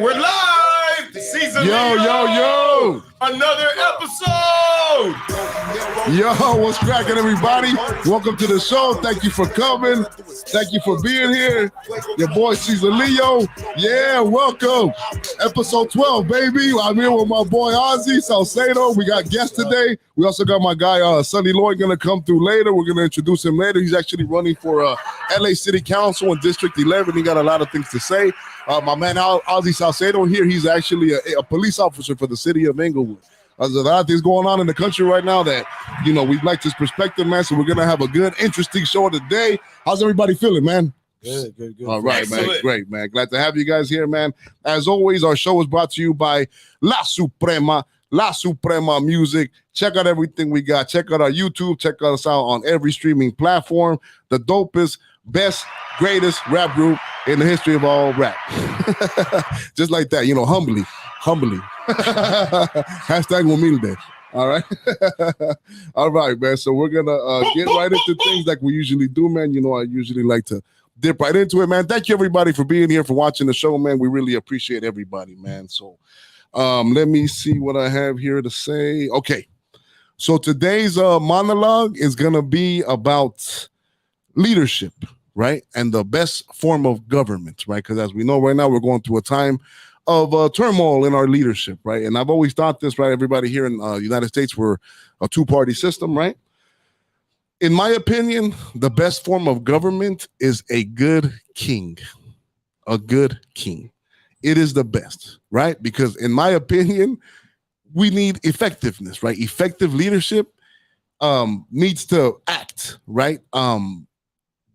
We're live. Season Yo. Another episode. Yo, what's cracking, everybody? Welcome to the show. Thank you for coming. Thank you for being here. Your boy Czaleo. Yeah, welcome. Episode 12, baby. I'm here with my boy Ozzy Salcedo. We got guests today. We also got my guy Sonny Lloyd going to come through later. We're going to introduce him later. He's actually running for LA City Council in District 11. He got a lot of things to say. My man Ozzy Salcedo here, he's actually a police officer for the city of Inglewood. There's a lot of things going on in the country right now that, you know, we'd like his perspective, man. So we're going to have a good, interesting show today. How's everybody feeling, man? Good. All right, Excellent. man. Great, man. Glad to have you guys here, man. As always, our show is brought to you by La Suprema Music. Check out everything we got. Check out our YouTube. Check us out on every streaming platform. The dopest, best, greatest rap group in the history of all rap. Just like that, you know, humbly. Hashtag humilde. All right. All right, man. So we're gonna get right into things like we usually do, man. You know, I usually like to dip right into it, man. Thank you, everybody, for being here, for watching the show, man. We really appreciate everybody, man. So let me see what I have here to say. Okay. So today's monologue is gonna be about leadership, right? And the best form of government, right? Because as we know right now, we're going through a time of turmoil in our leadership, right? And I've always thought this, right? Everybody here in the United States, we're a two-party system, right? In my opinion, the best form of government is a good king. A good king. It is the best, right? Because in my opinion, we need effectiveness, right? Effective leadership needs to act, right?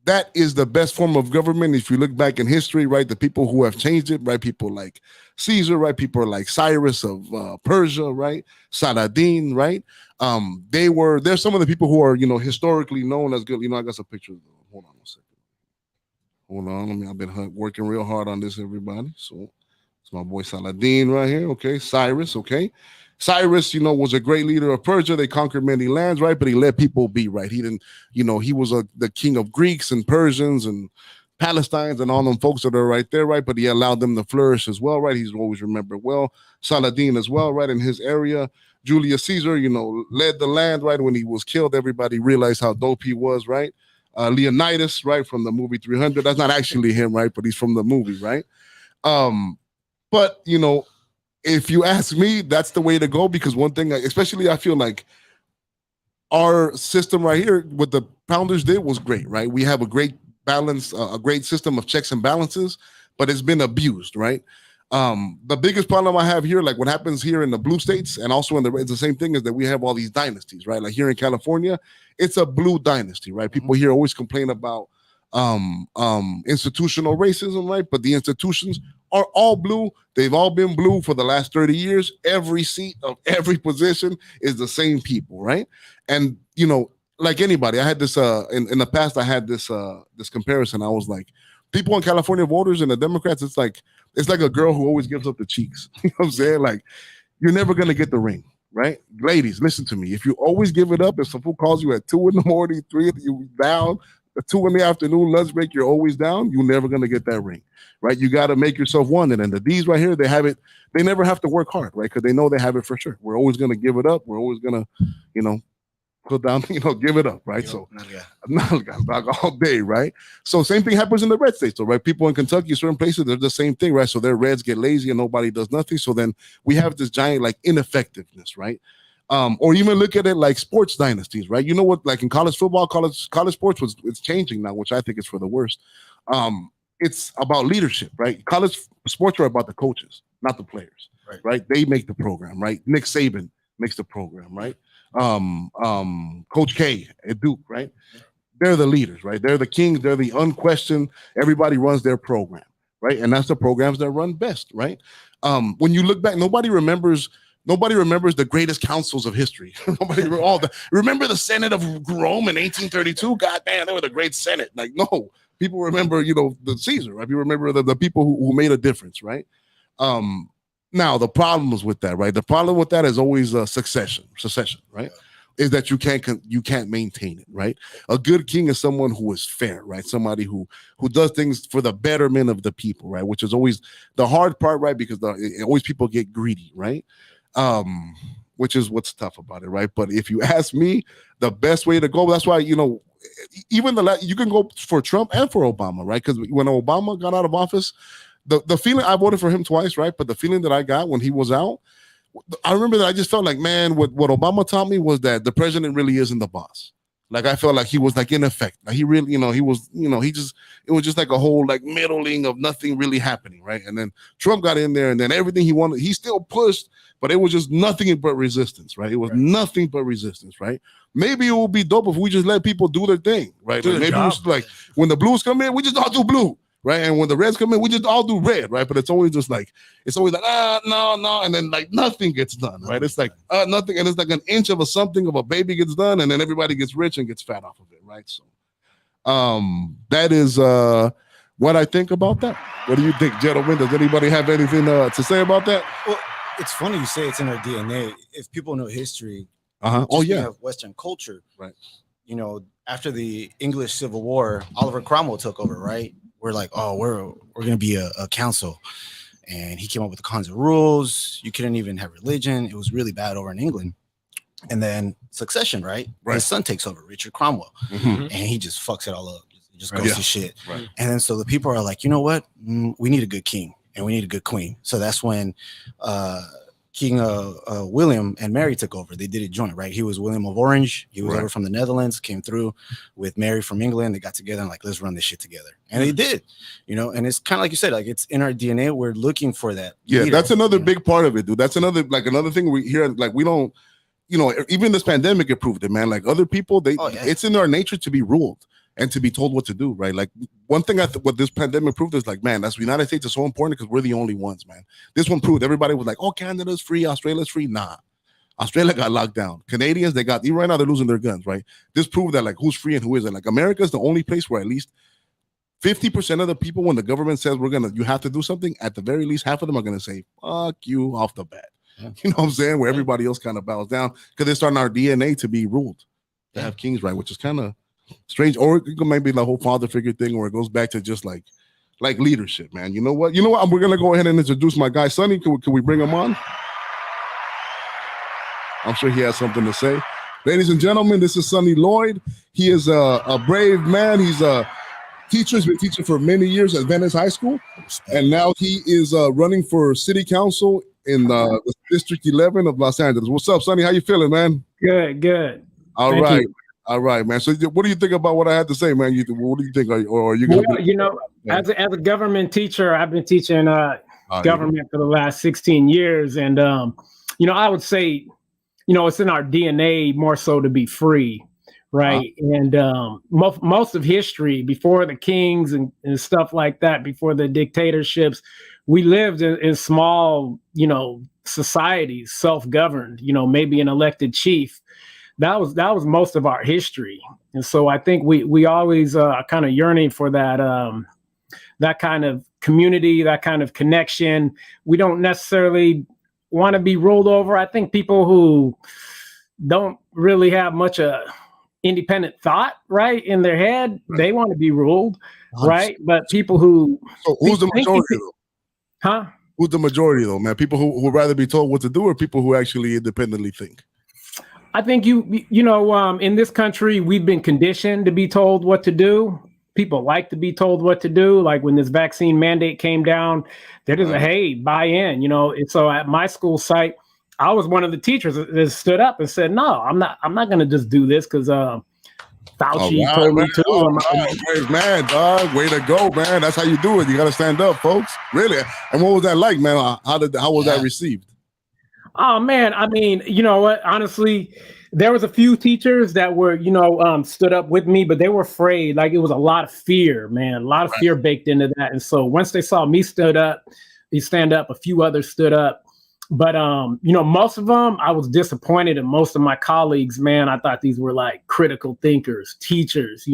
That is the best form of government. If you look back in history, right, the people who have changed it, right, people like Caesar, right, people like Cyrus of Persia, right, Saladin, right, they're some of the people who are, you know, historically known as good. You know, I got some pictures. Hold on a second. Hold on. I've been working real hard on this, everybody. So it's my boy Saladin right here. Okay, Cyrus. Okay. Cyrus, you know, was a great leader of Persia. They conquered many lands, right? But he let people be, right? He didn't, you know, he was the king of Greeks and Persians and Palestinians and all them folks that are right there, right? But he allowed them to flourish as well, right? He's always remembered well. Saladin as well, right? In his area. Julius Caesar, you know, led the land, right? When he was killed, everybody realized how dope he was, right? Leonidas, right? From the movie 300. That's not actually him, right? But he's from the movie, right? But, you know, if you ask me, that's the way to go, because one thing, especially I feel like our system right here, what the founders did was great, right? We have a great balance, a great system of checks and balances, but it's been abused, right? The biggest problem I have here, like what happens here in the blue states and also in the red, it's the same thing, is that we have all these dynasties, right? Like here in California, it's a blue dynasty, right? People here always complain about institutional racism, right? But the institutions are all blue. They've all been blue for the last 30 years. Every seat of every position is the same people, right? And, you know, like anybody, I had this in the past, I had this comparison. I was like, people in California voters and the Democrats, it's like a girl who always gives up the cheeks. You know what I'm saying? Like, you're never gonna get the ring, right? Ladies, listen to me. If you always give it up, if someone calls you at 2 a.m, 3, you down, 2 p.m, lunch break, you're always down, you're never going to get that ring, right? You got to make yourself wanted. And the D's right here, they have it. They never have to work hard, right? Because they know they have it for sure. We're always going to give it up. We're always going to, you know, put down, you know, give it up, right? So, not all day, right? So same thing happens in the red states, though, right? People in Kentucky, certain places, they're the same thing, right? So their reds get lazy and nobody does nothing. So then we have this giant, like, ineffectiveness, right? Or even look at it like sports dynasties, right? You know what? Like in college football, college sports it's changing now, which I think is for the worst. It's about leadership, right? College sports are about the coaches, not the players, right? They make the program, right? Nick Saban makes the program, right? Coach K at Duke, right? They're the leaders, right? They're the kings. They're the unquestioned. Everybody runs their program, right? And that's the programs that run best, right? When you look back, nobody remembers the greatest councils of history. Remember the Senate of Rome in 1832? God damn, they were the great Senate. Like, no, people remember, you know, the Caesar, right? You remember the people who made a difference, right? Now the problems with that, right? The problem with that is always succession, right? is that you can't maintain it, right? A good king is someone who is fair, right? Somebody who does things for the betterment of the people, right? Which is always the hard part, right? Because always people get greedy, right? Which is what's tough about it, right? But if you ask me, the best way to go, that's why, even you can go for Trump and for Obama, right? Because when Obama got out of office, the feeling, I voted for him twice, right? But the feeling that I got when he was out, I remember that I just felt like, man, what Obama taught me was that the president really isn't the boss. Like, I felt like he was like in effect. Like, he really, it was just like a whole like middling of nothing really happening, right? And then Trump got in there, and then everything he wanted, he still pushed, but it was just nothing but resistance, right? It was nothing but resistance, right? Maybe it would be dope if we just let people do their thing, right? Like, maybe we should, like, when the Blues come in, we just all do blue. Right, and when the Reds come in, we just all do red, right? But it's always like no, and then like nothing gets done, right? It's like nothing, and it's like an inch of something of a baby gets done, and then everybody gets rich and gets fat off of it, right? So, that is what I think about that. What do you think, gentlemen? Does anybody have anything to say about that? Well, it's funny you say it's in our DNA. If people know history, of Western culture, right? After the English Civil War, Oliver Cromwell took over, right? We're like, oh, we're gonna be a council, and he came up with the kinds of rules. You couldn't even have religion. It was really bad over in England. And then succession, right? His son takes over, Richard Cromwell, and he just fucks it all up. It just goes to shit. Right. And then so the people are like, you know what? We need a good king and we need a good queen. So that's when King William and Mary took over. They did it joint, right? He was William of Orange. He was over from the Netherlands, came through with Mary from England. They got together and like, let's run this shit together. And they did, and it's kind of like you said, like it's in our DNA. We're looking for that. Yeah, leader, that's another big part of it, dude. That's another thing we hear. Like, we don't, even this pandemic it proved it, man. Like, other people, it's in our nature to be ruled and to be told what to do, right? Like, one thing what this pandemic proved is like, man, that's the United States is so important because we're the only ones, man. This one proved everybody was like, oh, Canada's free, Australia's free. Nah, Australia got locked down. Canadians, right now they're losing their guns, right? This proved that like who's free and who isn't. Like, America's the only place where at least 50% of the people, when the government says you have to do something, at the very least, half of them are gonna say, fuck you off the bat. Yeah. You know what I'm saying? Where everybody else kind of bows down because it's starting our DNA to be ruled, to have kings, right? Which is kind of strange. Or it could maybe the whole father figure thing where it goes back to just like leadership, man. You know what? We're gonna go ahead and introduce my guy, Sonny. Can we bring him on? I'm sure he has something to say. Ladies and gentlemen, this is Sonny Lloyd. He is a brave man. He's a teacher. He's been teaching for many years at Venice High School. And now he is running for city council in the District 11 of Los Angeles. What's up, Sonny? How you feeling, man? Good. All right, man. So what do you think about what I had to say, man? What do you think? Are you gonna as a government teacher, I've been teaching government for the last 16 years. And, I would say, it's in our DNA more so to be free. Right. And most of history before the kings and stuff like that, before the dictatorships, we lived in small, societies, self-governed, maybe an elected chief. That was most of our history. And so I think we always are kind of yearning for that kind of community, that kind of connection. We don't necessarily want to be ruled over. I think people who don't really have much independent thought, right, in their head, they want to be ruled, right? But people who who's the majority though? Who's the majority though, man? People who would rather be told what to do, or people who actually independently think? I think in this country we've been conditioned to be told what to do. People like to be told what to do. Like when this vaccine mandate came down, they're just hey, buy in, And so at my school site, I was one of the teachers that stood up and said, no, I'm not going to just do this because Fauci told me to. Man, dog, way to go, man. That's how you do it. You got to stand up, folks. Really. And what was that like, man? How was that received? Oh, man. I mean, you know what? Honestly, there was a few teachers that were, stood up with me, but they were afraid. Like it was a lot of fear, man. A lot of fear baked into that. And so once they saw me stand up, a few others stood up. But, most of them, I was disappointed in most of my colleagues, man. I thought these were like critical thinkers, teachers,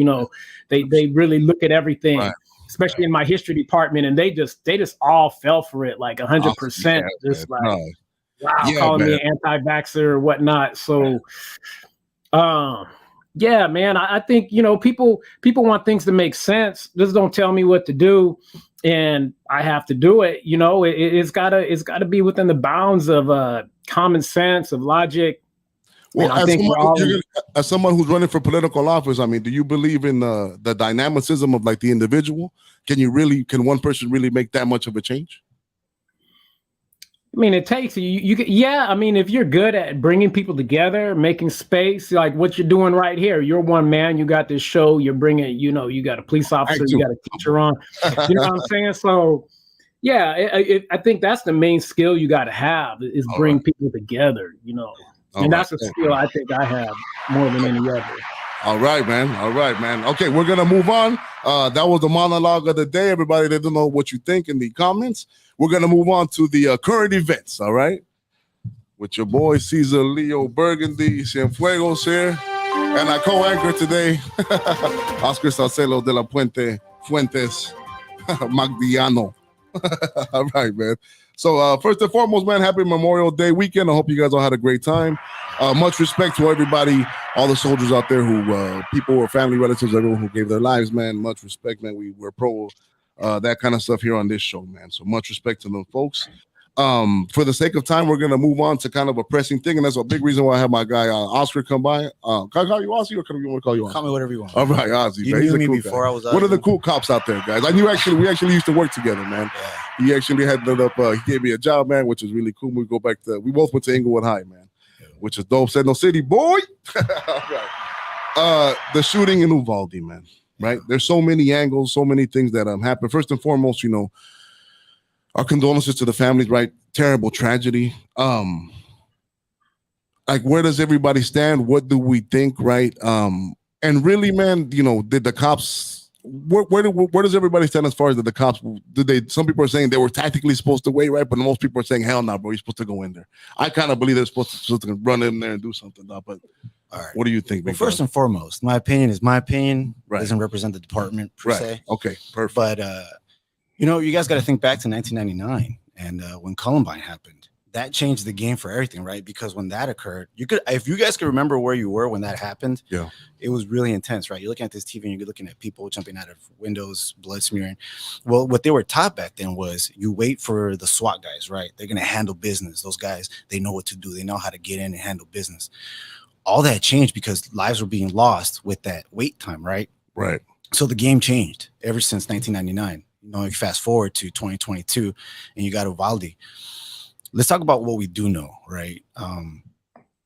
they really look at everything, especially in my history department. And they just all fell for it like 100%. Calling me an anti-vaxxer or whatnot. So Yeah, man. I think, people want things to make sense. Just don't tell me what to do, and I have to do it. It's gotta be within the bounds of common sense, of logic. Well, as someone who's running for political office, I mean, do you believe in the dynamicism of like the individual? Can one person really make that much of a change? I mean, it takes yeah. I mean, if you're good at bringing people together, making space, like what you're doing right here, you're one man. You got this show. You're bringing, you got a police officer, you got a teacher on. You know what I'm saying? So, yeah, I think that's the main skill you got to have is bring people together. And that's a skill I think I have more than any other. All right, man. Okay, we're gonna move on. That was the monologue of the day. Everybody, let them know what you think in the comments. We're gonna move on to the current events. All right, with your boy Caesar Leo Burgundy, Cienfuegos here, and I co-anchor today, Oscar Czaleo de la Fuentes Magdiano. All right, man. So first and foremost, man, happy Memorial Day weekend. I hope you guys all had a great time. Much respect to everybody, all the soldiers out there who, people or family relatives, everyone who gave their lives, man. Much respect, man. We're pro that kind of stuff here on this show, man. So much respect to them folks. For the sake of time, we're going to move on to kind of a pressing thing, and that's a big reason why I have my guy Oscar come by. Can I call you Ozzy, or can we want to call you Ozzy? Call me whatever you want. All right, Ozzy. You man. knew He's me cool before guy. I was What are the cool cops out there, guys? We actually used to work together, man. Yeah. He actually had it up. He gave me a job, man, which is really cool. We both went to Inglewood High, man, which is dope. Said no city, boy. All right. The shooting in Uvalde, man. Right. There's so many angles, so many things that happened. First and foremost, our condolences to the families, right? Terrible tragedy. Like, where does everybody stand? What do we think, right? And really, man, did the cops? Where does everybody stand as far as the cops? Some people are saying they were tactically supposed to wait, right? But most people are saying, hell no, bro, you're supposed to go in there. I kind of believe they're supposed to run in there and do something, though. But all right, what do you think? Well, first and foremost, my opinion is my opinion. Right. Doesn't represent the department per se. Okay, perfect. But you guys got to think back to 1999 and when Columbine happened. That changed the game for everything, right? Because when that occurred, if you guys could remember where you were when that happened, yeah, it was really intense, right? You're looking at this TV and you're looking at people jumping out of windows, blood smearing. Well, what they were taught back then was you wait for the SWAT guys, right? They're going to handle business. Those guys, they know what to do. They know how to get in and handle business. All that changed because lives were being lost with that wait time, right? Right. So the game changed ever since 1999. You fast forward to 2022 and you got Uvalde. Let's talk about what we do know, right?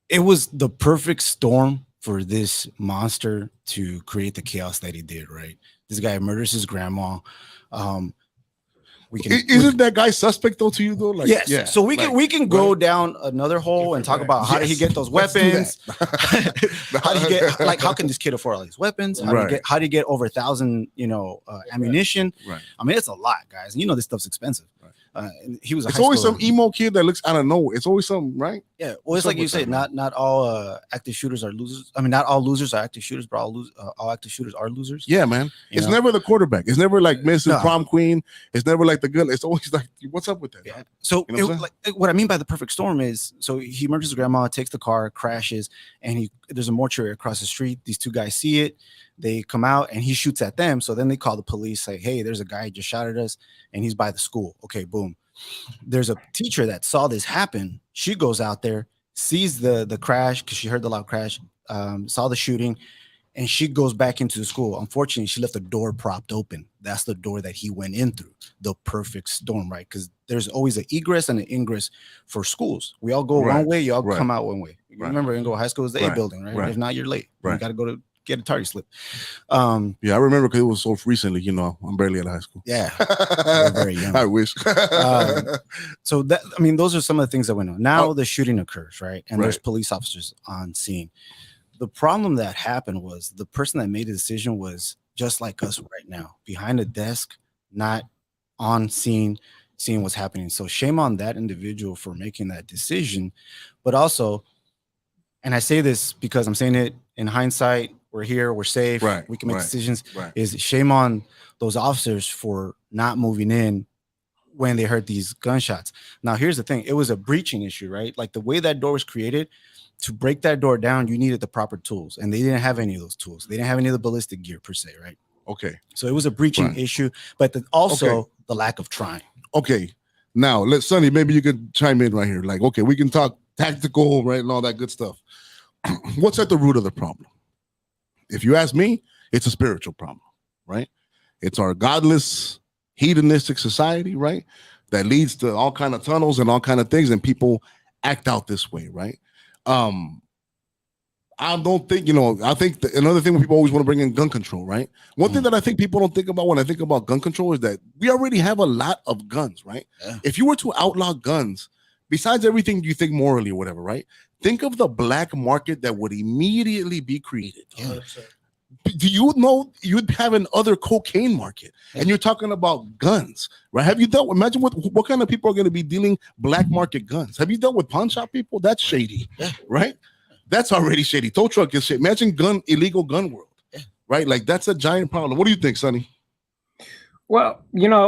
It was the perfect storm for this monster to create the chaos that he did, right? This guy murders his grandma. Isn't that guy suspect though to you though? Like, yes. Yeah, so we can go down another hole and talk about how did he get those weapons? How can this kid afford all these weapons? How did he get over 1,000 ammunition? Right. I mean, it's a lot, guys. And this stuff's expensive. Right. He was. It's always some emo kid that looks out of nowhere. It's always something, right? Yeah. Well, it's like you said. Not all active shooters are losers. I mean, not all losers are active shooters, but all active shooters are losers. Yeah, man. It's never the quarterback. It's never like Mrs. Prom Queen. It's never like the good. It's always like, what's up with that? Yeah. So what I mean by the perfect storm is, so he murders his grandma, takes the car, crashes, and there's a mortuary across the street. These two guys see it. They come out and he shoots at them. So then they call the police, say, hey, there's a guy who just shot at us and he's by the school. Okay, boom. There's a teacher that saw this happen. She goes out there, sees the crash because she heard the loud crash, saw the shooting, and she goes back into the school. Unfortunately, she left the door propped open. That's the door that he went in through. The perfect storm, right? Because there's always an egress and an ingress for schools. We all go one way, you all come out one way. You remember Inglewood High School is the A building, right? If not, you're late. You got to go to get a target slip. Yeah, I remember because it was so recently. I'm barely at high school. Yeah, you're very young. I wish. So those are some of the things that went on. Now the shooting occurs, right? And there's police officers on scene. The problem that happened was the person that made the decision was just like us right now, behind a desk, not on scene, seeing what's happening. So shame on that individual for making that decision. But also, and I say this because I'm saying it in hindsight, we're here, we're safe, we can make decisions, is shame on those officers for not moving in when they heard these gunshots. Now, here's the thing. It was a breaching issue, right? Like the way that door was created, to break that door down, you needed the proper tools. And they didn't have any of those tools. They didn't have any of the ballistic gear per se, right? Okay. So it was a breaching issue, but also the lack of trying. Okay. Now, Sonny, maybe you could chime in right here. Like, okay, we can talk tactical, right, and all that good stuff. What's at the root of the problem? If you ask me, it's a spiritual problem, right? It's our godless, hedonistic society, right? That leads to all kind of tunnels and all kind of things, and people act out this way, right? I don't think, I think another thing when people always want to bring in gun control, right? One thing that I think people don't think about when I think about gun control is that we already have a lot of guns, right? Yeah. If you were to outlaw guns, besides everything you think morally or whatever, right? Think of the black market that would immediately be created. Yeah. Do you know you'd have an other cocaine market, and you're talking about guns, right? Have you dealt? Imagine what kind of people are going to be dealing black market guns. Have you dealt with pawn shop people? That's shady, right? That's already shady. Tow truck is shit. Imagine illegal gun world, right? Like that's a giant problem. What do you think, Sonny? Well,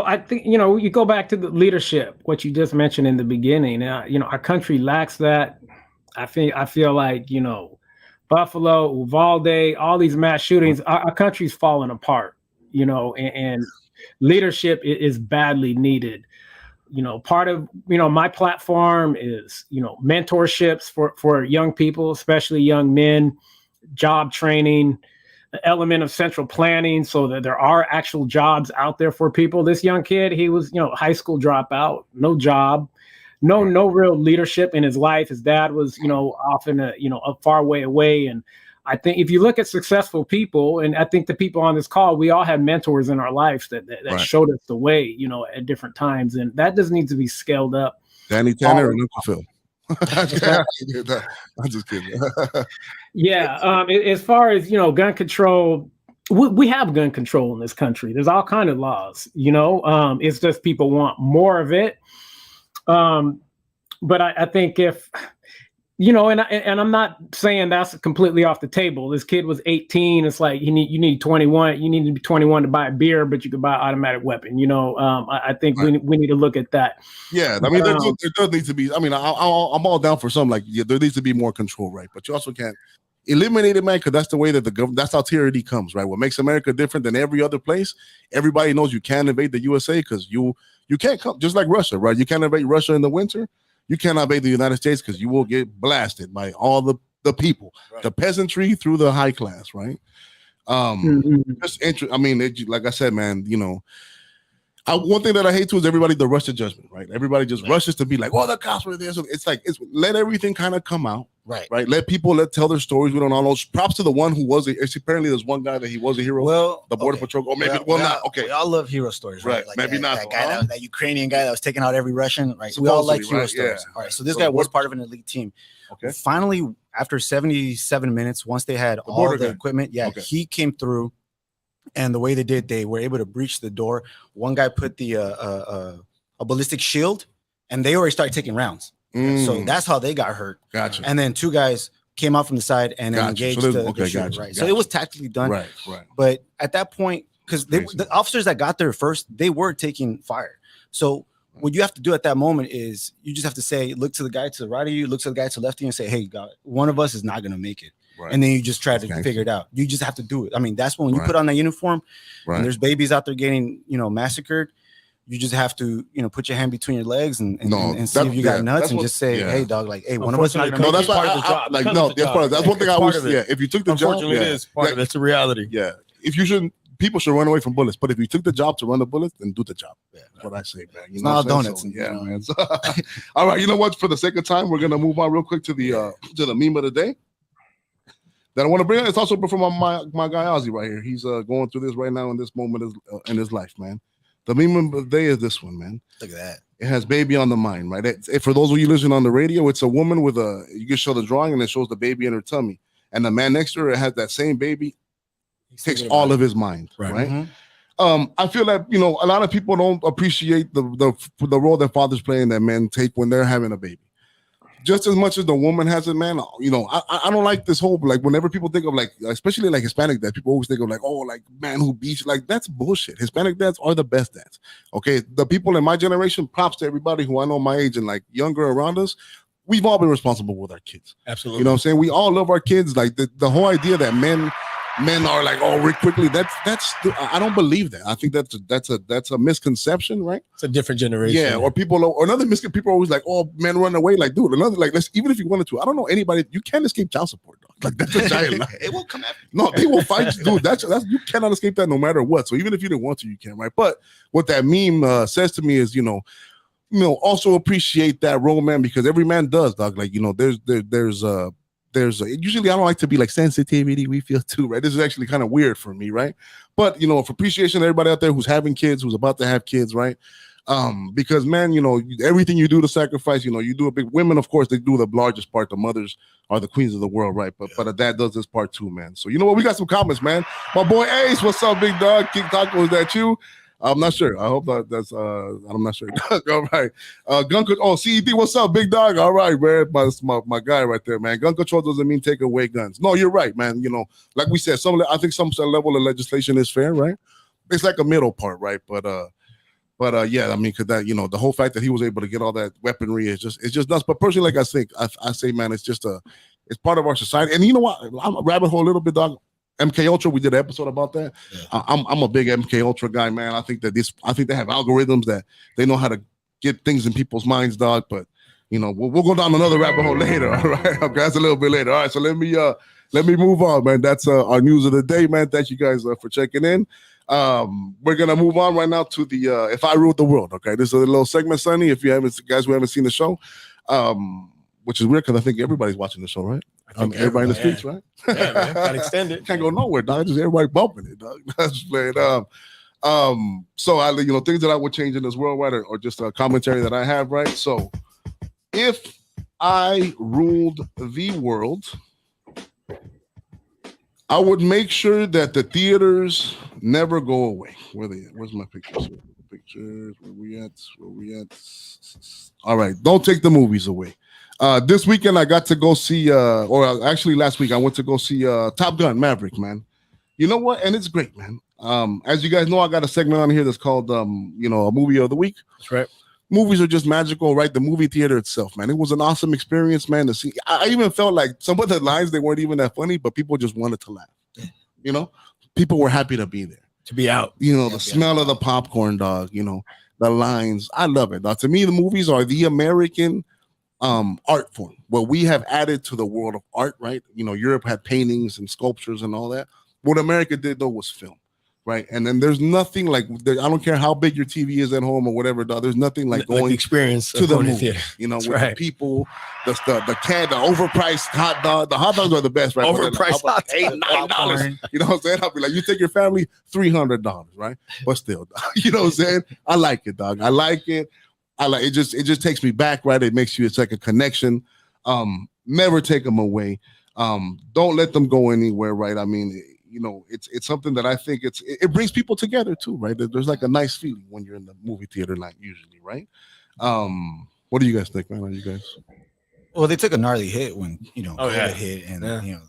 I think, you go back to the leadership, what you just mentioned in the beginning. Our country lacks that. I feel like, Buffalo, Uvalde, all these mass shootings, our country's falling apart, and leadership is badly needed. Part of, my platform is, mentorships for young people, especially young men, job training, the element of central planning so that there are actual jobs out there for people. This young kid, he was, high school dropout, no job, no real leadership in his life. His dad was, often a far way away. And I think if you look at successful people, and I think the people on this call, we all had mentors in our lives that showed us the way, at different times. And that just needs to be scaled up. Danny Tanner and Uncle Phil. I'm just kidding. Yeah. As far as, gun control, we have gun control in this country. There's all kinds of laws, it's just people want more of it. But I think if, and I'm not saying that's completely off the table. This kid was 18. It's like you need 21. You need to be 21 to buy a beer, but you could buy an automatic weapon. I think we need to look at that. Yeah, I mean, there does need to be. I mean, I'm all down for something there needs to be more control, right? But you also can't eliminate it, man, because that's the way that that's how tyranny comes, right? What makes America different than every other place? Everybody knows you can't invade the USA because you can't come, just like Russia, right? You can't invade Russia in the winter. You cannot invade the United States because you will get blasted by all the people, the peasantry through the high class, right? Just I mean, like I said, man, one thing that I hate too is everybody the rush to judgment, right? Everybody just rushes to be like, "Oh, the cops were there." So it's like let everything kind of come out, right? Let people tell their stories. We don't all know. Props to the one who was. Apparently, there's one guy that he was a hero. Well, the border patrol. Or maybe not. Okay, we all love hero stories, right? Like maybe not. That guy, that Ukrainian guy that was taking out every Russian, right? We all like hero stories. All right, so this guy was part of an elite team. Okay. Finally, after 77 minutes, once they had all the equipment, he came through. And the way they were able to breach the door. One guy put the a ballistic shield, and they already started taking rounds. So that's how they got hurt. Gotcha. And then two guys came out from the side and engaged the shooter. Right. So it was tactically done. Right. But at that point, because the officers that got there first, they were taking fire. So what you have to do at that moment is you just have to say, look to the guy to the right of you, look to the guy to the left of you, and say, "Hey, God, one of us is not going to make it." Right. And then you just try to figure it out. You just have to do it. I mean, that's when you put on that uniform and there's babies out there getting, massacred. You just have to, put your hand between your legs and see if you got nuts and just say, "Hey, dog, like, hey, one of us not gonna." No, that's part of the job. That's one thing I always. Yeah, if you took the job, unfortunately, it is part of it. It's a reality. Yeah, people should run away from bullets. But if you took the job to run the bullets, then do the job. Yeah, that's what I say, man. It's not donuts. So, man. So, all right, you know what? For the sake of time, we're gonna move on real quick to the meme of the day. That I want to bring up. It's also from my guy Ozzy right here. He's going through this right now in this moment in his life, man. The meme of the day is this one, man. Look at that. It has baby on the mind, right? For those of you listening on the radio, it's a woman with you can show the drawing and it shows the baby in her tummy. And the man next to her has that same baby. He takes all of his mind, right? Mm-hmm. I feel that, a lot of people don't appreciate the role that fathers play and that men take when they're having a baby. just as much as the woman has it, man, you know, I don't like this whole, like, whenever people think of, like, especially like Hispanic dads, people always think of like, oh, like, man who beats, like, that's bullshit. Hispanic dads are the best dads. Okay, the people in my generation, props to everybody who I know my age and like younger around us, we've all been responsible with our kids. Absolutely. You know what I'm saying? We all love our kids. Like the whole idea that men are like, oh, Rick quickly. That's I don't believe that. I think that's a misconception, right? It's a different generation. Yeah, or another misconception. People are always like, oh, men run away. Like, dude, another, like, even if you wanted to, I don't know anybody. You can't escape child support, dog. Like, that's a giant lie. It won't come after you. No, they will fight you, dude. That's you cannot escape that no matter what. So even if you didn't want to, you can, right? But what that meme says to me is, you know, also appreciate that role, man, because every man does, dog. Like, you know, there's usually I don't like to be like sensitivity, we feel too, right? This is actually kind of weird for me, right? But, you know, for appreciation to everybody out there who's having kids, who's about to have kids, right? Because, man, you know, everything you do to sacrifice, you know, you do a big, women, of course, they do the largest part. The mothers are the queens of the world, right? But a dad does this part too, man. So, you know what? We got some comments, man. My boy Ace, what's up, big dog? King Taco, is that you? I'm not sure. I hope that's I'm not sure. All right. Gun control. Oh, CED, what's up, big dog? All right, man. My guy right there, man. Gun control doesn't mean take away guns. No, you're right, man. You know, like we said, I think some level of legislation is fair, right? It's like a middle part, right? But yeah, I mean, cause that, you know, the whole fact that he was able to get all that weaponry is just nuts. But personally, like I say, man, it's just it's part of our society. And you know what? I'm a rabbit hole a little bit, dog. MK Ultra, we did an episode about that. Yeah. I'm a big MK Ultra guy, man. I think they have algorithms that they know how to get things in people's minds, dog. But you know, we'll go down another rabbit hole later. All right, okay, that's a little bit later. All right, so let me move on, man. That's our news of the day, man. Thank you guys for checking in. We're gonna move on right now to the If I Ruled the World. Okay, this is a little segment, Sonny. If you guys who haven't seen the show, which is weird because I think everybody's watching the show, right? Everybody in the streets, right? Yeah, man. Got extended. Can't go nowhere, dog. Just everybody bumping it, dog. That's playing. So I, you know, things that I would change in this world, right, or just a commentary that I have, right? So, if I ruled the world, I would make sure that the theaters never go away. Where they at? Where's my pictures? Pictures. Where we at? All right. Don't take the movies away. This weekend I got to go see, or actually last week I went to go see Top Gun Maverick, man. You know what? And it's great, man. As you guys know, I got a segment on here that's called, you know, a movie of the week. That's right. Movies are just magical, right? The movie theater itself, man. It was an awesome experience, man, to see. I even felt like some of the lines, they weren't even that funny, but people just wanted to laugh. You know, people were happy to be there. To be out. You know, the smell of the popcorn, dog, you know, the lines. I love it, dog. To me, the movies are the American art form, what we have added to the world of art, right? You know, Europe had paintings and sculptures and all that. What America did, though, was film, right? And then there's nothing like, I don't care how big your TV is at home or whatever, dog, there's nothing like going experience to the movie, you know, with the people, the overpriced hot dog. The hot dogs are the best, right? Overpriced hot $8, $9. You know what I'm saying? I'll be like, you take your family, $300, right? But still, you know what I'm saying? I like it, dog. I like it. It just takes me back, right? It makes you, it's like a connection. Never take them away. Don't let them go anywhere, right? I mean, you know, it's something that I think it brings people together too, right? There's like a nice feeling when you're in the movie theater night usually, right? What do you guys think, man? Are you guys? Well, they took a gnarly hit when, you know, COVID hit, and you know,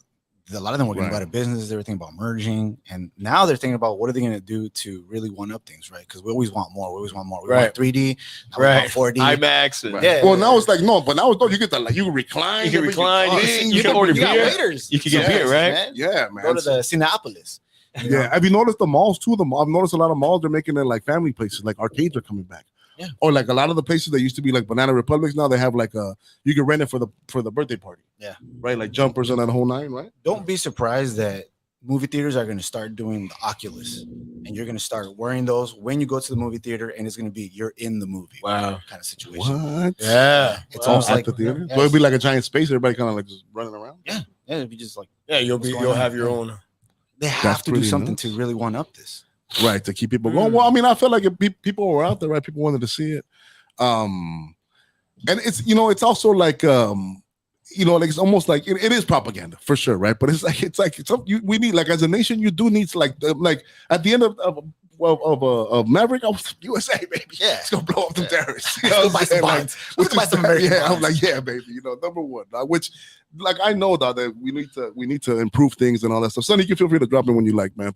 a lot of them were going to go out of business. They were thinking about merging, and now they're thinking about what are they going to do to really one up things, right? Because we always want more. We always want more. We want 3D, now we want 4D, IMAX. And, yeah. Well, now it's like no, but now you get you can recline. You can recline. You can order beer. Waiters. You can get beer, right? Man. Yeah, man. Go to the Cinepolis. Yeah. Have you noticed the malls too? I've noticed a lot of malls are making it like family places, like arcades are coming back. Yeah. Or like a lot of the places that used to be like Banana Republics, now they have like you can rent it for the birthday party. Yeah. Right, like jumpers and that whole nine, right? Don't be surprised that movie theaters are going to start doing the Oculus, and you're going to start wearing those when you go to the movie theater, and it's going to be you're in the movie. Wow. Kind of situation. What? Yeah. It's almost like the theater. So it'll be like a giant space, everybody kind of like just running around. Yeah. Yeah, it'll be just like you'll have your own. They have to do something to really one up this. Right, to keep people going. Well, I mean, I feel like if people were out there, right? People wanted to see it. And it's, you know, it's also like you know, like it's almost like it is propaganda for sure, right? But we need, like, as a nation, you do need to like at the end of of Maverick, I was USA, baby. Yeah. It's gonna blow up the terrorists. You Let's go buy some bonds. Let's go buy some American I'm bonds. like, yeah, baby. Number one, which, like, I know that we need to improve things and all that stuff. Sonny, you can feel free to drop in when you like, man.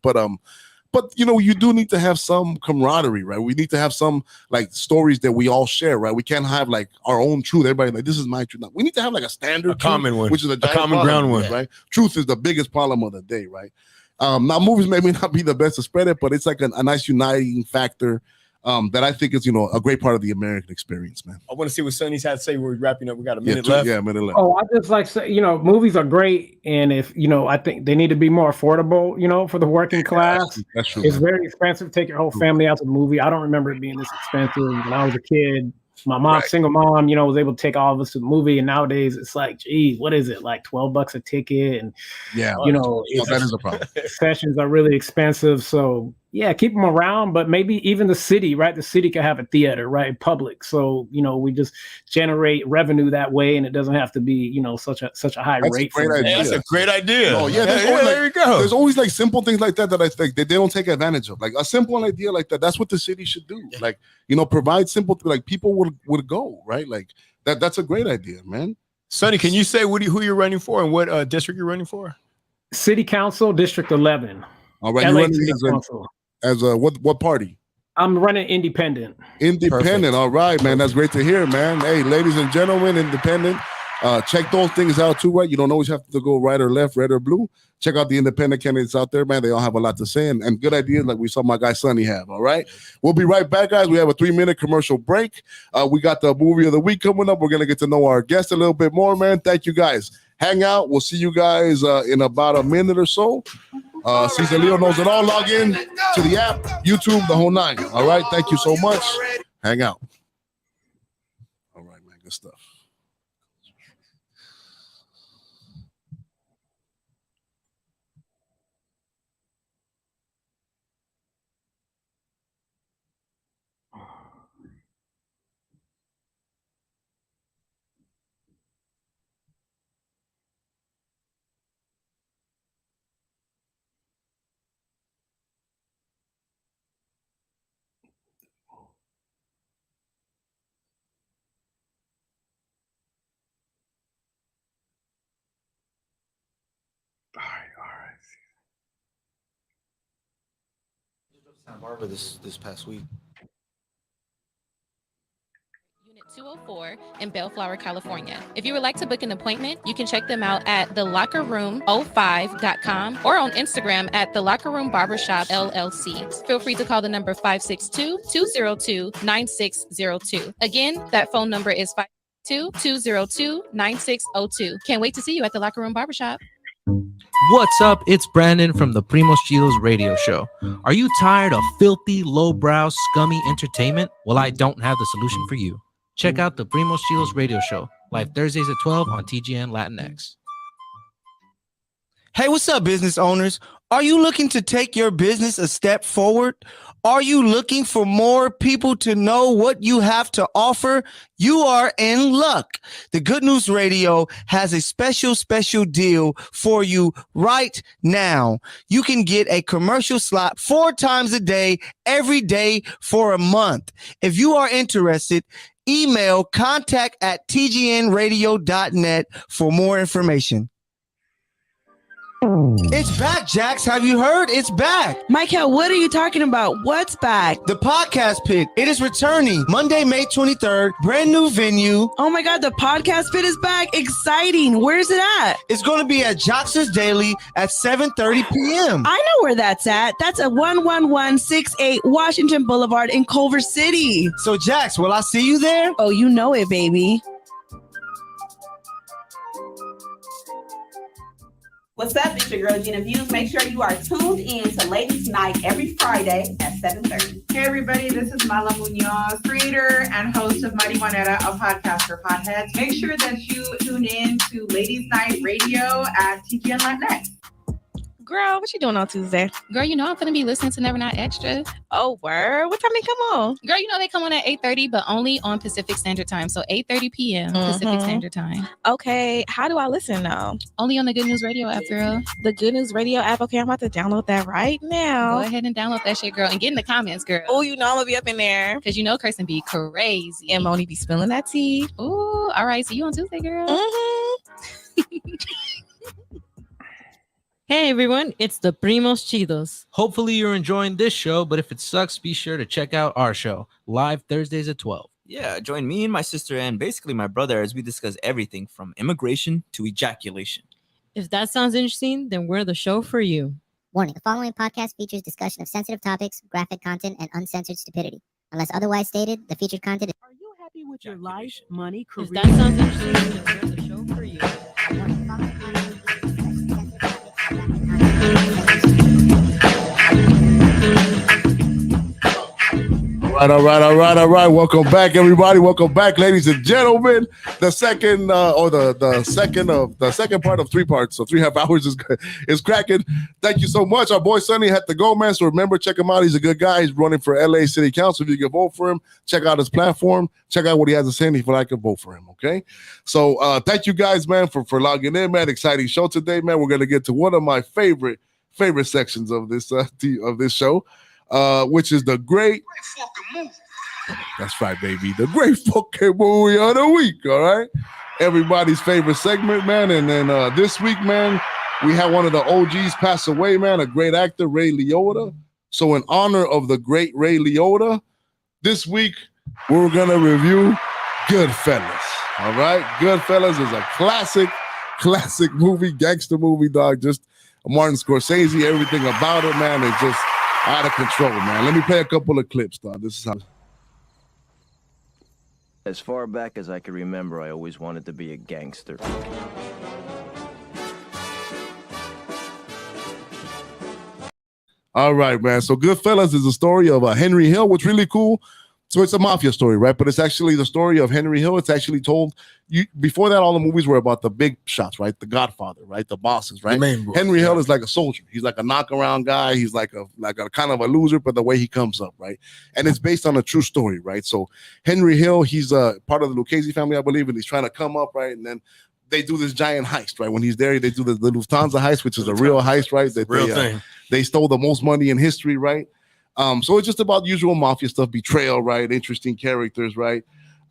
But you do need to have some camaraderie, right? We need to have some like stories that we all share, right? We can't have like our own truth. Everybody like, this is my truth. No, we need to have like a standard, common one, which is a common ground one, right? Truth is the biggest problem of the day, right? Now movies may not be the best to spread it, but it's like a nice uniting factor that I think is a great part of the American experience, man. I want to see what Sonny's had to say. We're wrapping up. We got a minute left. Yeah, a minute left. Oh, I just like to say, movies are great, and if I think they need to be more affordable, for the working class. That's true. It's very expensive to take your whole family out to the movie. I don't remember it being this expensive when I was a kid. My mom, single mom, was able to take all of us to the movie, and nowadays it's like, geez, what is it, like $12 a ticket? And that is a problem. Sessions are really expensive, so yeah, keep them around. But maybe even the city, right? The city can have a theater, right? Public, so we just generate revenue that way, and it doesn't have to be such a high rate. That's a great idea. Oh yeah, there you go. There's always like simple things like that I think that they don't take advantage of. Like a simple idea like that. That's what the city should do. Yeah. Like provide simple, like people would go, right? Like that's a great idea, man. Sonny, can you say who you're running for and what district you're running for? City Council, District 11. All right, you're running as a what party? I'm running independent. Independent. Perfect. All right, man. That's great to hear, man. Hey, ladies and gentlemen, independent. Check those things out too, right? You don't always have to go right or left, red or blue. Check out the independent candidates out there, man. They all have a lot to say and good ideas like we saw my guy Sonny have, all right? We'll be right back, guys. We have a 3-minute commercial break. We got the movie of the week coming up. We're going to get to know our guests a little bit more, man. Thank you, guys. Hang out. We'll see you guys in about a minute or so. Czaleo Knows It All. Log in to the app, YouTube, the whole nine. All right? Thank you so much. Hang out. All right, man. Good stuff. All right. Santa Barbara this past week. Unit 204 in Bellflower, California. If you would like to book an appointment, you can check them out at thelockerroom05.com or on Instagram at The Locker Room Barbershop LLC. Feel free to call the number 562-202-9602. Again, that phone number is 562-202-9602. Can't wait to see you at The Locker Room Barbershop. What's up? It's Brandon from the Primos Chilos radio show. Are you tired of filthy, lowbrow, scummy entertainment? Well, I don't have the solution for you. Check out the Primos Chilos radio show, live Thursdays at 12 on TGN Latinx. Hey, what's up, business owners? Are you looking to take your business a step forward? Are you looking for more people to know what you have to offer? You are in luck. The Good News Radio has a special deal for you right now. You can get a commercial slot 4 times a day, every day for a month. If you are interested, email contact@tgnradio.net for more information. It's back, Jax. Have you heard? It's back. Michael, what are you talking about? What's back? The podcast pit. It is returning Monday, May 23rd. Brand new venue. Oh my God, the podcast pit is back. Exciting. Where's it at? It's going to be at Jax's Daily at 7:30 p.m. I know where that's at. That's at 11168 Washington Boulevard in Culver City. So, Jax, will I see you there? Oh, you know it, baby. What's up? It's your girl Gina Views. Make sure you are tuned in to Ladies Night every Friday at 7:30. Hey everybody, this is Mala Munoz, creator and host of Mighty Juanetta, a podcast for potheads. Make sure that you tune in to Ladies Night Radio at TGN Latinx. Girl, what you doing on Tuesday? Girl, you know I'm gonna be listening to Never Not Extra. Oh, word. What time they come on? Girl, you know they come on at 8:30, but only on Pacific Standard Time. So 8:30 p.m. Pacific Standard Time. Okay. How do I listen now? Only on the Good News Radio app, girl. The Good News Radio app. Okay, I'm about to download that right now. Go ahead and download that shit, girl, and get in the comments, girl. Oh, you know I'm gonna be up in there. Because you know Kirsten be crazy. And Moni be spilling that tea. Ooh, all right. See you on Tuesday, girl. Hey everyone, it's the Primos Chidos. Hopefully you're enjoying this show, but if it sucks, be sure to check out our show, live Thursdays at 12. Yeah, join me and my sister and basically my brother as we discuss everything from immigration to ejaculation. If that sounds interesting, then we're the show for you. Warning, the following podcast features discussion of sensitive topics, graphic content, and uncensored stupidity. Unless otherwise stated, the featured content is... Are you happy with your life, money, career? If that sounds interesting, then we're the show for you. All right. Welcome back, everybody. Welcome back, ladies and gentlemen. The second the second part of 3 parts, so 3.5 hours is cracking. Thank you so much. Our boy Sonny had to go, man. So remember, check him out. He's a good guy. He's running for LA City Council. If you can vote for him, check out his platform. Check out what he has to say. And if you like it, vote for him. Okay. So thank you guys, man, for logging in, man. Exciting show today, man. We're gonna get to one of my favorite sections of this show. Which is the great fucking movie. That's right, baby. The great fucking movie of the week. All right. Everybody's favorite segment, man. And then this week, man, we had one of the OGs pass away, man, a great actor, Ray Liotta. So in honor of the great Ray Liotta, this week we're gonna review Goodfellas. All right. Goodfellas is a classic movie, gangster movie, dog. Just Martin Scorsese, everything about it, man. It's just out of control, man. Let me play a couple of clips, dog. This is how. As far back as I can remember, I always wanted to be a gangster. All right, man. So Goodfellas is the story of Henry Hill. What's really cool, so it's a mafia story, right? But it's actually the story of Henry Hill. It's actually told before that, all the movies were about the big shots, right? The Godfather, right? The bosses, right? Henry Hill is like a soldier. He's like a knockaround guy. He's like a kind of a loser, but the way he comes up, right? And it's based on a true story, right? So Henry Hill, he's part of the Lucchese family, I believe, and he's trying to come up, right? And then they do this giant heist, right? When he's there, they do the Lufthansa heist, which is a real heist, right? They stole the most money in history, right? So it's just about usual mafia stuff, betrayal, right? Interesting characters, right?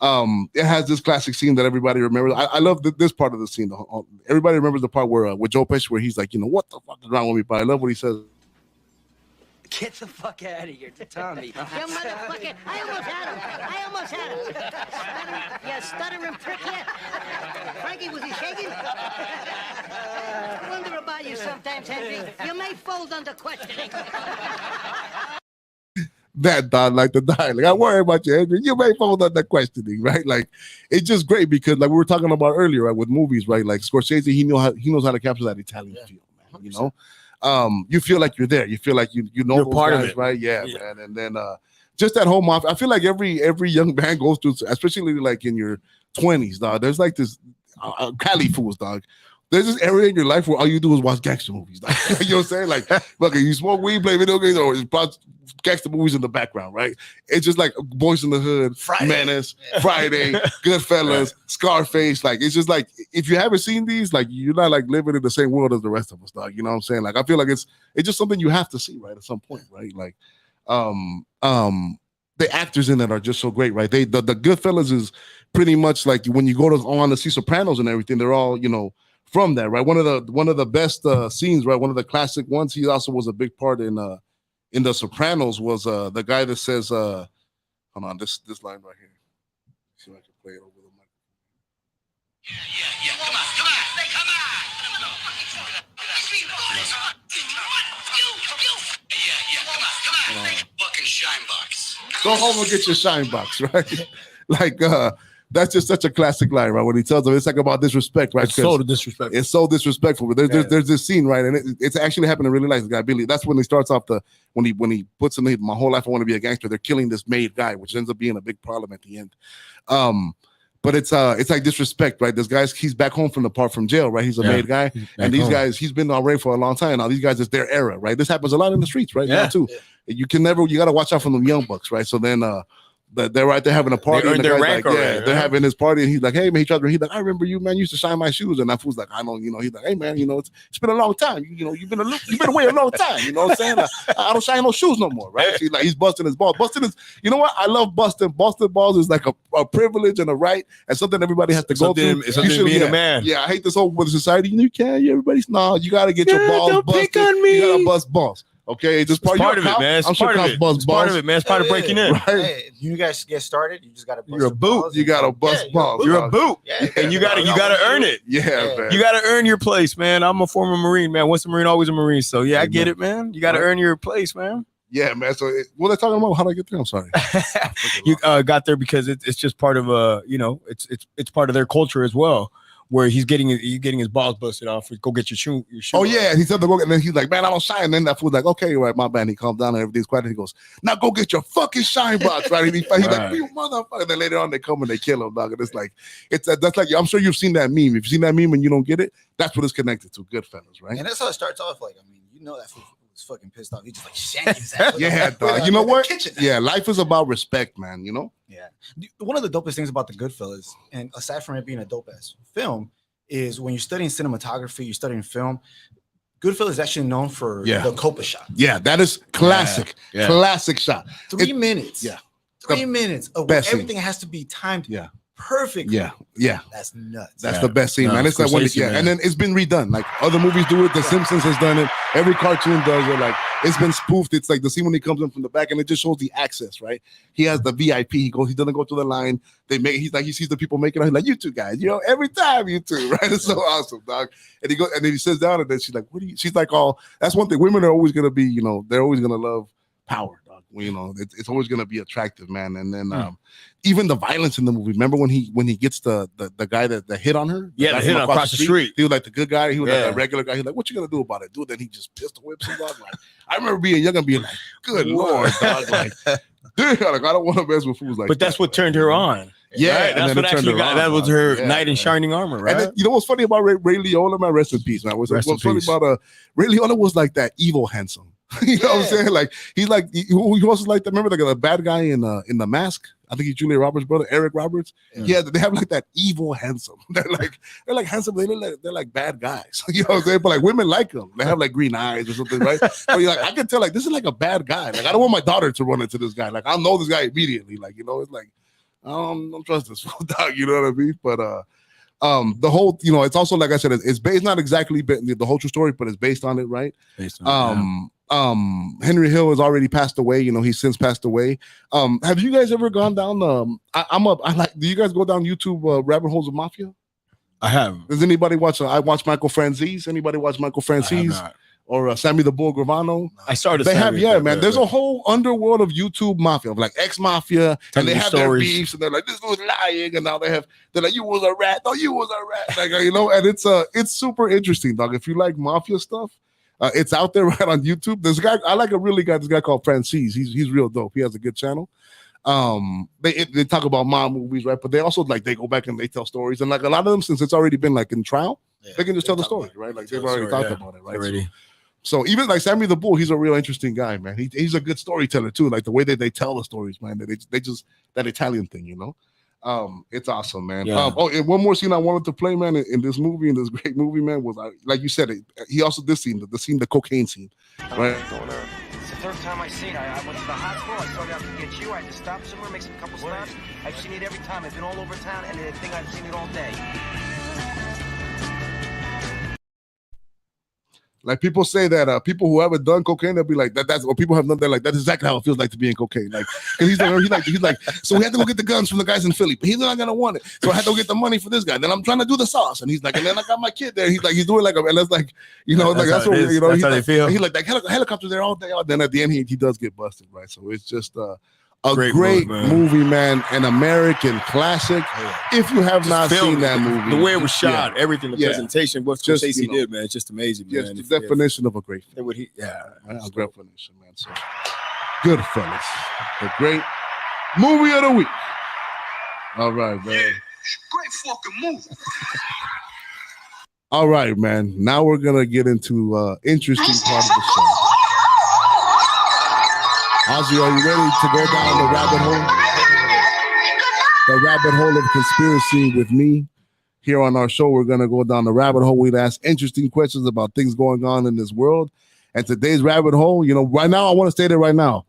It has this classic scene that everybody remembers. I love this part of the scene. Everybody remembers the part where with Joe Pesci, where he's like, what the fuck is wrong with me? But I love what he says. Get the fuck out of here, Tommy. You motherfucker! I almost had him. You stuttering prick here. Frankie, was he shaking? I wonder about you sometimes, Henry. You may fold under questioning. That dog, like the dialogue. I worry about you, Henry. You may fold under questioning, right? Like it's just great because, like we were talking about earlier, right, with movies, right? Like Scorsese, he knows how to capture that Italian feel, man. 100%. You know, you feel like you're there. You feel like you know you're those part guys, of it, right? Yeah, man. And then just that whole mafia. I feel like every young man goes through, especially like in your 20s, dog. There's like this Cali fools, dog. There's this area in your life where all you do is watch gangster movies. Like, you know what I'm saying? Like, look, you smoke weed, play video games, or it's gangster movies in the background, right? It's just like Boys in the Hood, Menace, Friday, Goodfellas, Scarface. Like, it's just like, if you haven't seen these, like, you're not like living in the same world as the rest of us, dog. You know what I'm saying? Like, I feel like it's just something you have to see, right? At some point, right? Like, the actors in it are just so great, right? The Goodfellas is pretty much like when you go on to see Sopranos and everything, they're all, from that, right? One of the best scenes, right? One of the classic ones. He also was a big part in the Sopranos. Was the guy that says, "Hold on, this line right here." See if I can play it over the mic. Yeah. Come on. Fucking shine box. Go home and get your shine box, right? Like that's just such a classic line, right? When he tells them, it's like about disrespect, right? It's so disrespectful. It's so disrespectful. But there's this scene, right? And it's actually happened in real life. The guy Billy. That's when he starts off when he puts in my whole life I want to be a gangster. They're killing this made guy, which ends up being a big problem at the end. But it's like disrespect, right? This guy's he's back home from jail, right? He's a made guy, and these guys he's been already for a long time. Now these guys it's their era, right? This happens a lot in the streets, right? Now too. You gotta watch out for them young bucks, right? So then they're right there having a party. They earned their rank like, already, they're having his party, and he's like, "Hey man," he's like, "I remember you, man. You used to shine my shoes." And that fool's like, "I don't," he's like, "Hey man, it's been a long time. You've been away a long time. You know what I'm saying? I don't shine no shoes no more, right?" He's busting his balls. Busting his, you know what? I love busting. Busting balls is like a privilege and a right, and something everybody has to go through. It's something being a man. Yeah, I hate this whole society. You can't. Everybody's you got to get your balls busted. You got to bust balls. Okay, it's just part of it, man. I'm sure it's part of it, man. It's part of breaking in. Right? Hey, you guys get started. You just gotta. You're a boot. You gotta bust balls. You're a boot, and you gotta earn it. Yeah, man. You gotta earn your place, man. I'm a former Marine, man. Once a Marine, always a Marine. So yeah, I get it, man. You gotta earn your place, man. Yeah, man. So what are they talking about? How did I get there? I'm sorry. You got there because it's just part of it's part of their culture as well. Where he's getting his balls busted off. Go get your shoe. Oh yeah, he said to go, and then he's like, "Man, I don't shine." And then that fool's like, "Okay, right, my bad." He calmed down and everything's quiet. And he goes, "Now go get your fucking shine box, right?" And he's like, "You motherfucker!" And then later on they come and they kill him, dog. And it's like, that's like, I'm sure you've seen that meme. If you've seen that meme and you don't get it, that's what it's connected to. Goodfellas, right? And that's how it starts off. Like, I mean, that fool was fucking pissed off. He just like shanking his ass. Yeah, dog. You know what? Yeah, life is about respect, man. You know. Yeah. One of the dopest things about the Goodfellas, and aside from it being a dope ass film, is when you're studying cinematography, you're studying film. Goodfellas is actually known for the Copa shot. Yeah, that is classic. Yeah. Classic shot. 3 minutes. Yeah. 3 minutes of everything has to be timed perfectly. Yeah. That's nuts. That's the best scene, man. It's like when and then it's been redone. Like other movies do it. The Simpsons has done it. Every cartoon does it. Like it's been spoofed. It's like the scene when he comes in from the back and it just shows the access, right? He has the VIP. He doesn't go through the line. He sees the people making it. He's like, "You two guys, every time you two," right? It's so awesome, dog. And he goes and then he sits down and then she's like, "What do you?" She's like, that's one thing. Women are always gonna be, they're always gonna love power, dog. It's always gonna be attractive, man. And then even the violence in the movie. Remember when he gets the guy that hit on her? Yeah, the hit across the street. He was like the good guy. He was like a regular guy. He's like, "What you gonna do about it, dude?" Then he just pistol whips him, dog. Like I remember being young and being like, "Good Lord, dog!" Like, dude, like I don't want to mess with fools like. But that's what turned her on. Yeah, right? That's what actually got. That was her knight in shining armor, right? And then, you know what's funny about Ray Liotta, man? Rest in peace, man. What's funny about Ray Liotta was like that evil handsome. You know what I'm saying? Like he's like he also like that. Remember the bad guy in The Mask? I think he's Julia Roberts' brother, Eric Roberts. Yeah, they have like that evil handsome. They're like handsome. They're like bad guys. You know what I'm saying? But like women like them. They have like green eyes or something, right? So you're like, I can tell like this is like a bad guy. Like I don't want my daughter to run into this guy. Like I'll know this guy immediately. Like it's like I don't trust this dog. You know what I mean? But the whole it's also like I said, it's based not exactly the whole true story, but it's based on it, right? Based on Henry Hill has already passed away. He's since passed away. Have you guys ever gone down do you guys go down YouTube rabbit holes of mafia? I have. Does anybody watch I watch Michael Franzese? Anybody watch Michael Franzese? Or Sammy the Bull Gravano? I started. They have, man. There's a whole underworld of YouTube mafia, like ex-mafia, and they have their beefs, and they're like, "This was lying," and now they're like, "You was a rat, no, you was a rat," like and it's super interesting, dog. If you like mafia stuff, it's out there right on YouTube. There's a guy I like this guy called Francis. He's real dope. He has a good channel. They talk about mob movies, right? But they also they go back and they tell stories, and like a lot of them, since it's already been like in trial, they can just tell the story, right? Like they've already talked about it, right? Already. So even like Sammy the Bull, he's a real interesting guy, man. He's a good storyteller too. Like the way that they tell the stories, man. They just that Italian thing, It's awesome, man. Yeah. And one more scene I wanted to play, man, in this movie, in this great movie, man, was like you said, he also this scene, the cocaine scene, right? It's the third time I seen it. I went to the hospital. I started out to get you. I had to stop somewhere, make some couple stops. I've seen it every time. I've been all over town, and I think I've seen it all day. Like people say that people who haven't done cocaine, they'll be like that's or people have done that, like that's exactly how it feels like to be in cocaine. Like he's like, so we had to go get the guns from the guys in Philly, but he's not gonna want it. So I had to go get the money for this guy. Then I'm trying to do the sauce, and he's like, and then I got my kid there. He's doing like and that's like that's what that's how they feel. He's like helicopters there all day. Then at the end he does get busted, right? So it's just a great movie, man. An American classic. If you have not seen that movie, the way it was shot, everything, the presentation, what Stacey did, man, it's just amazing, man. Yes, the definition of a great film. A great definition, man. So, Goodfellas, the great movie of the week. All right, man. Great fucking movie. All right, man. Now we're gonna get into interesting part of the show. Ozzy, are you ready to go down the rabbit hole? The rabbit hole of conspiracy with me. Here on our show, we're gonna go down the rabbit hole. We'd ask interesting questions about things going on in this world. And today's rabbit hole, you know, right now, I want to state it right now.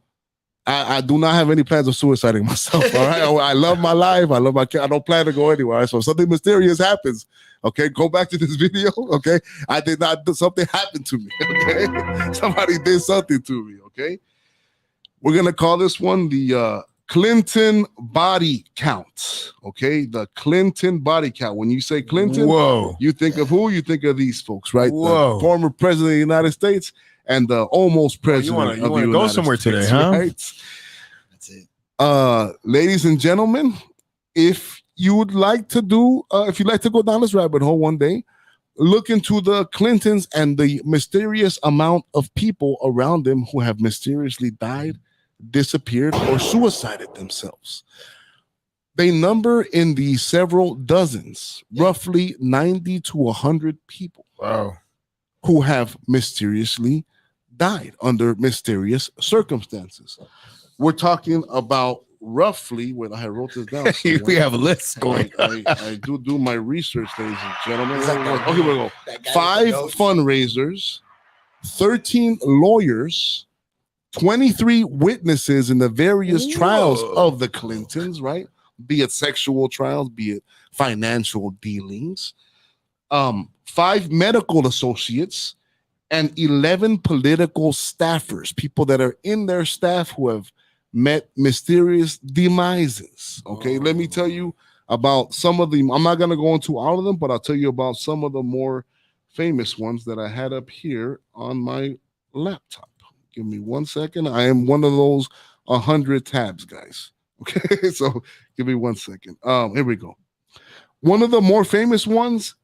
I do not have any plans of suiciding myself. All right. I love my life. I love my kid. I don't plan to go anywhere. Right? So if something mysterious happens, okay, go back to this video. Okay. I did not do something happened to me. Okay. Somebody did something to me. Okay. We're gonna call this one the Clinton body count. Okay. The Clinton body count. When you say Clinton, whoa, you think of who? You think of these folks, right? Whoa. The former president of the United States and the almost president. You want to go somewhere today, huh? Right? That's it. Ladies and gentlemen, if you would like to do, if you'd like to go down this rabbit hole one day, look into the Clintons and the mysterious amount of people around them who have mysteriously died, disappeared, or suicided themselves. They number in the several dozens, roughly 90 to 100 people. Wow. Who have mysteriously died under mysterious circumstances. We're talking about roughly, wait, I wrote this down. We have a list going. I do my research, ladies and gentlemen. Okay, we go. 5 fundraisers, 13 lawyers, 23 witnesses in the various trials of the Clintons, right? Be it sexual trials, be it financial dealings. 5 medical associates, and 11 political staffers, people that are in their staff who have met mysterious demises. Okay, let me tell you about some of them. I'm not going to go into all of them, but I'll tell you about some of the more famous ones that I had up here on my laptop. Give me 1 second. I am one of those 100 tabs guys. Okay, so give me 1 second. Here we go. One of the more famous ones,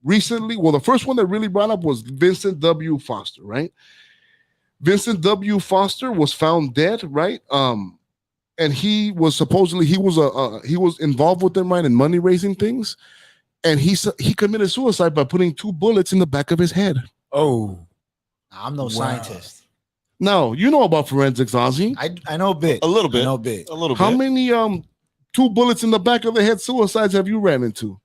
recently, well, the first one that really brought up was Vincent W Foster, right? Vincent W Foster was found dead, right? And he was supposedly he was involved with them, right, in money raising things, and he committed suicide by putting 2 bullets in the back of his head. Oh, I'm no scientist. No, you know about forensics, Ozzy. I know a bit. A little bit. I know a bit. A little How bit. many 2 bullets in the back of the head suicides have you ran into?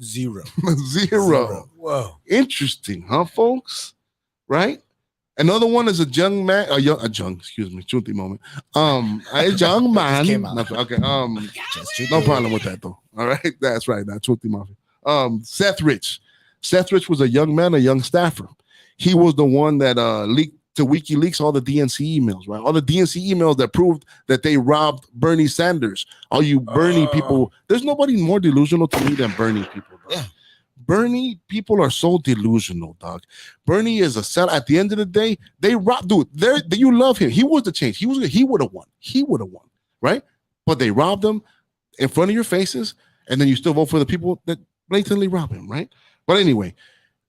0. Zero. Whoa. Interesting, huh, folks? Right? Another one is a young man, Chunti moment. A young man. Came out. Okay. No problem with that though. All right, that's right. That's Chunti Mafia. Seth Rich. Seth Rich was a young man, a young staffer. He was the one that leaked to WikiLeaks all the DNC emails, right? All the DNC emails that proved that they robbed Bernie Sanders. All you Bernie people, there's nobody more delusional to me than Bernie people, bro. Yeah. Bernie people are so delusional, dog. Bernie is a sell. At the end of the day, they robbed, dude. You love him. He was the change. He would have won. He would have won, right? But they robbed him in front of your faces, and then you still vote for the people that blatantly rob him, right? But anyway,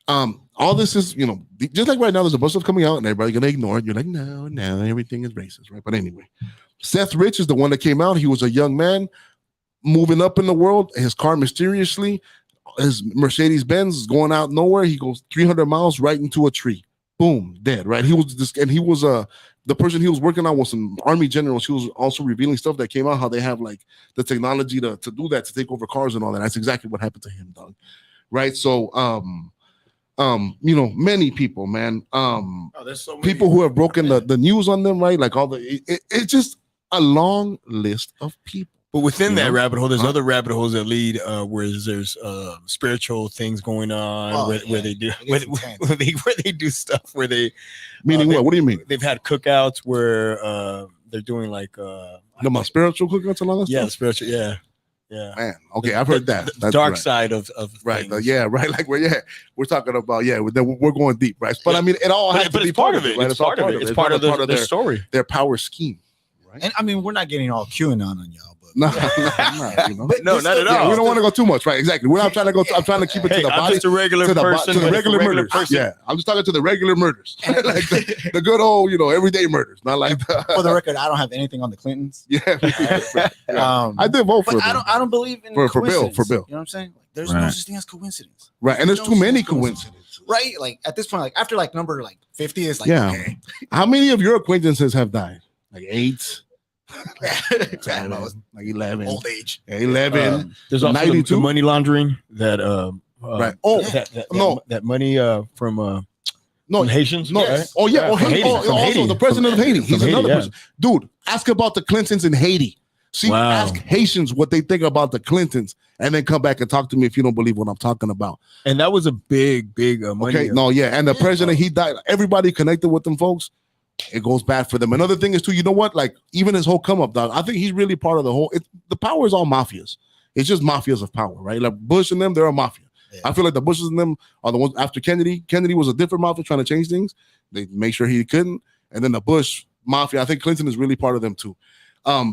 all this is, just like right now, there's a bunch of stuff coming out, and everybody's gonna ignore it. You're like, no, everything is racist, right? But anyway, Seth Rich is the one that came out. He was a young man moving up in the world. His car mysteriously, his Mercedes-Benz is going out nowhere. He goes 300 miles right into a tree. Boom, dead, right? He was the person he was working on was some army generals. He was also revealing stuff that came out, how they have like the technology to do that, to take over cars and all that. That's exactly what happened to him, dog. Right? So, many people, man. There's so many people who have broken the news on them, right? Like it's just a long list of people. But within that rabbit hole, there's other rabbit holes that lead where there's spiritual things going on, where they do where they do stuff where they meaning what? What do you mean? They've had cookouts where they're doing like my spiritual cookouts and all that stuff? Yeah, spiritual, yeah. Man, okay, I've heard that. The dark side of right, right. Like we're talking about we're going deep, right? But I mean, it all has to be part of it. Right? It's part of it. It's part of their story, their power scheme. right? And I mean, we're not getting all QAnon on y'all, but no, not, you know? No, not at all. Yeah, we don't want to go too much, right? Exactly. We're not trying to go. I'm trying to keep it to the I'm body, just a regular to the, person, to the but regular it's a regular murders. person. Yeah, I'm just talking to the regular murders, like the good old, everyday murders, not like the. For the record, I don't have anything on the Clintons. Yeah, I did vote for them. I don't believe in for Bill. coincidence. For Bill, you know what I'm saying? Like, there's no such thing as coincidence, right? And there's too many coincidences, right? Like at this point, like after like number like 50, it's like okay. How many of your acquaintances have died? Like 8. Like 11. Old age. 11. There's also 92 the money laundering that right. That money from Haitians. No. Right? Oh yeah. From Haiti. Also Haiti. the president of Haiti. He's Haiti, another yeah. person. Dude, ask about the Clintons in Haiti. See, ask Haitians what they think about the Clintons, and then come back and talk to me if you don't believe what I'm talking about. And that was a big money. Okay, no, yeah. And the president, he died. Everybody connected with them folks. It goes bad for them. Another thing is too, you know what? Like even his whole come up, dog. I think he's really part of the whole. The power is all mafias. It's just mafias of power, right? Like Bush and them, they're a mafia. Yeah. I feel like the Bushes and them are the ones after Kennedy. Kennedy was a different mafia trying to change things. They make sure he couldn't. And then the Bush mafia, I think Clinton is really part of them too.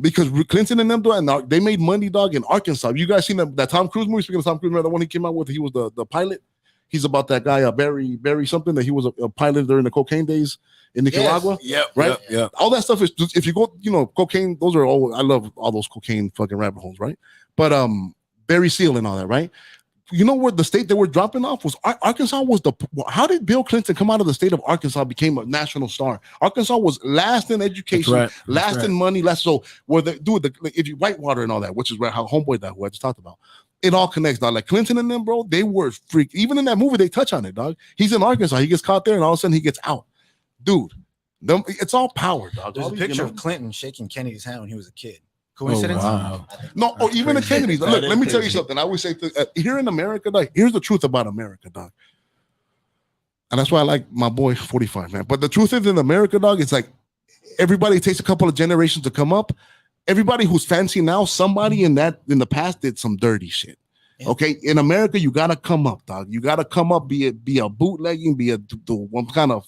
Because Clinton and them, and they made money, dog, in Arkansas. You guys seen that Tom Cruise movie? Speaking of Tom Cruise, remember the one he came out with? He was the pilot. He's about that guy, Barry something, that he was a pilot during the cocaine days in Nicaragua. Yes. Yep. Right? Yep. All that stuff is just, if you go, cocaine, those are all, I love all those cocaine fucking rabbit holes, right? But Barry Seal and all that, right? You know where the state they were dropping off was Arkansas was how did Bill Clinton come out of the state of Arkansas, became a national star? Arkansas was last in education, last in money, last. So where if you Whitewater and all that, which is where how homeboy that who I just talked about, it all connects, dog. Like Clinton and them, bro, they were freak. Even in that movie, they touch on it, dog. He's in Arkansas, he gets caught there, and all of a sudden he gets out, dude. It's all power, dog. There's a picture of Clinton shaking Kennedy's hand when he was a kid. Coincidence? Oh, wow. No, or even the Kennedys. Look, let me tell you something. I always say here in America, dog, here's the truth about America, dog. And that's why I like my boy 45, man. But the truth is in America, dog, it's like everybody takes a couple of generations to come up. Everybody who's fancy now, somebody in the past did some dirty shit. Yeah. Okay, in America, you gotta come up, dog. You gotta come up, be a bootlegging, be one kind of,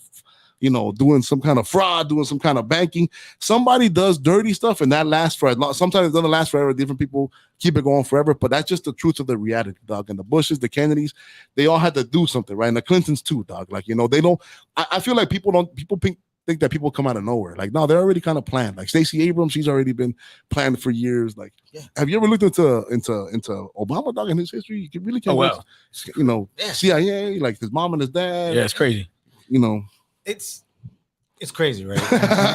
doing some kind of fraud, doing some kind of banking. Somebody does dirty stuff, and that lasts for sometimes it doesn't last forever. Different people keep it going forever, but that's just the truth of the reality, dog. And the Bushes, the Kennedys, they all had to do something, right? And the Clintons too, dog. Like, they don't. I feel like people think that people come out of nowhere. Like, no, they're already kind of planned. Like Stacey Abrams, she's already been planned for years. Like, have you ever looked into Obama, dog, in his history? You really can't. CIA, like his mom and his dad. Yeah, it's crazy. It's crazy, right?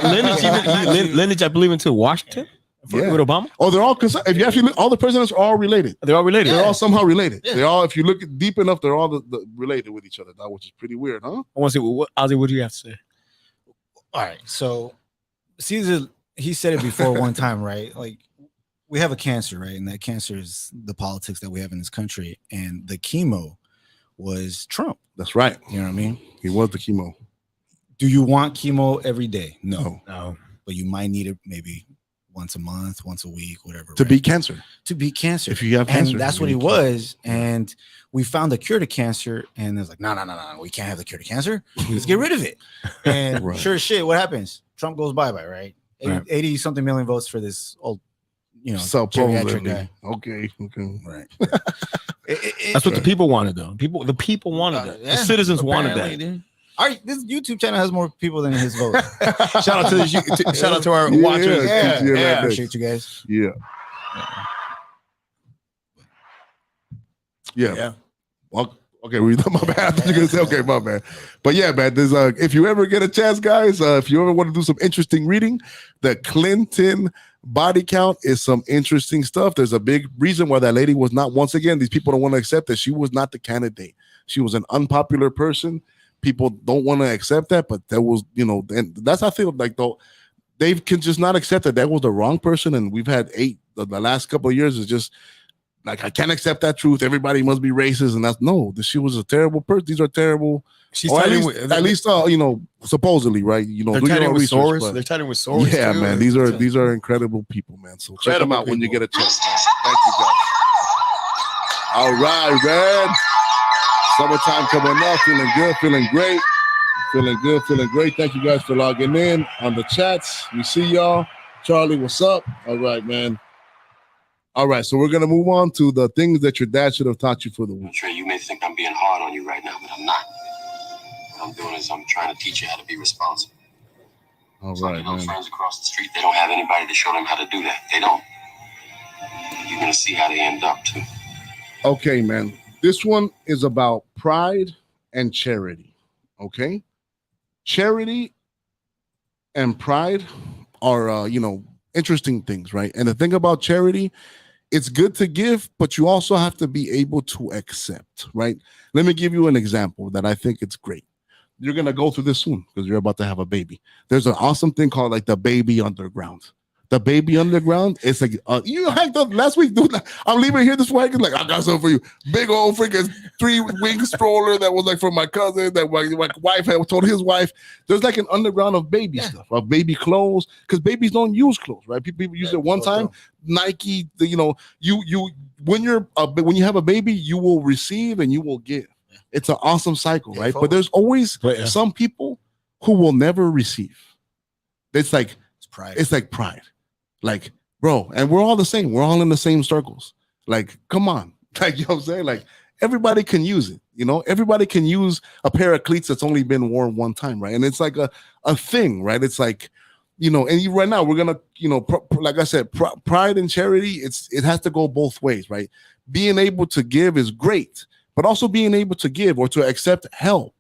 Lineage, I believe, into Washington with Obama. Oh, they're all. If you actually look, all the presidents are all related. They're all related. They're all somehow related. Yeah. They're all. If you look deep enough, they're all related with each other, dog, which is pretty weird, huh? I want to see Ozzy. What do you have to say? All right, so Caesar, he said it before one time, right? Like, we have a cancer, right? And that cancer is the politics that we have in this country. And the chemo was Trump. That's right. You know what I mean? He was the chemo. Do you want chemo every day? No. But you might need it maybe once a month, once a week, whatever. To beat cancer. To beat cancer. If you have cancer. And that's what he was. And we found the cure to cancer. And it's like, no, we can't have the cure to cancer. Let's get rid of it. And sure as shit, what happens? Trump goes bye-bye, right? 80-something million votes for this old, geriatric guy. Okay. Right. That's what the people wanted, though. The people wanted that. The citizens wanted that. Dude. This YouTube channel has more people than his vote. Shout out to our watchers. Yeah. Appreciate you guys. Yeah. Well, okay, my bad. I thought you were gonna say okay, my bad. But yeah, man, there's if you ever get a chance, guys, if you ever want to do some interesting reading, the Clinton body count is some interesting stuff. There's a big reason why that lady was not. Once again, these people don't want to accept that she was not the candidate. She was an unpopular person. People don't want to accept that, but that was, and that's how I feel like, though, they can just not accept that was the wrong person. And we've had the last couple of years is just like, I can't accept that truth. Everybody must be racist. And she was a terrible person. These are terrible. She's at least, supposedly, right? They're tied with Soros. They're tied with Soros. Yeah, too. Man. These are incredible people, man. So check them out when you get a chance. Thank you, guys. All right, man. Summertime coming up, feeling good, feeling great. Thank you guys for logging in on the chats. We see y'all. Charlie, what's up? All right, man. All right, so we're gonna move on to the things that your dad should have taught you for the week. Trey, you may think I'm being hard on you right now, but I'm not. What I'm doing is I'm trying to teach you how to be responsible. All So right, your little man. friends across the street, they don't have anybody to show them how to do that. They don't. You're gonna see how they end up too. Okay, man. This one is about pride and charity. Okay, charity and pride are interesting things, right? And the thing about charity, it's good to give, but you also have to be able to accept, right? Let me give you an example that I think it's great. You're gonna go through this soon because you're about to have a baby. There's an awesome thing called like the baby underground. The baby underground, it's like you hiked up last week, dude. I'm leaving here this week. Like, I got something for you. Big old freaking 3-wing stroller that was like for my cousin that my wife had told his wife. There's like an underground of baby stuff, of baby clothes, because babies don't use clothes, right? People use it one time. Nike, you when you have a baby, you will receive and you will give. It's an awesome cycle, right? But there's always some people who will never receive. It's like pride. It's like pride. Like, bro, and we're all the same. We're all in the same circles. Like, come on. Like, you know what I'm saying? Like, everybody can use it. Everybody can use a pair of cleats that's only been worn one time, right? And it's like a thing, right? It's like, and right now we're gonna, like I said, pride and charity, it has to go both ways, right? Being able to give is great, but also being able to give or to accept help.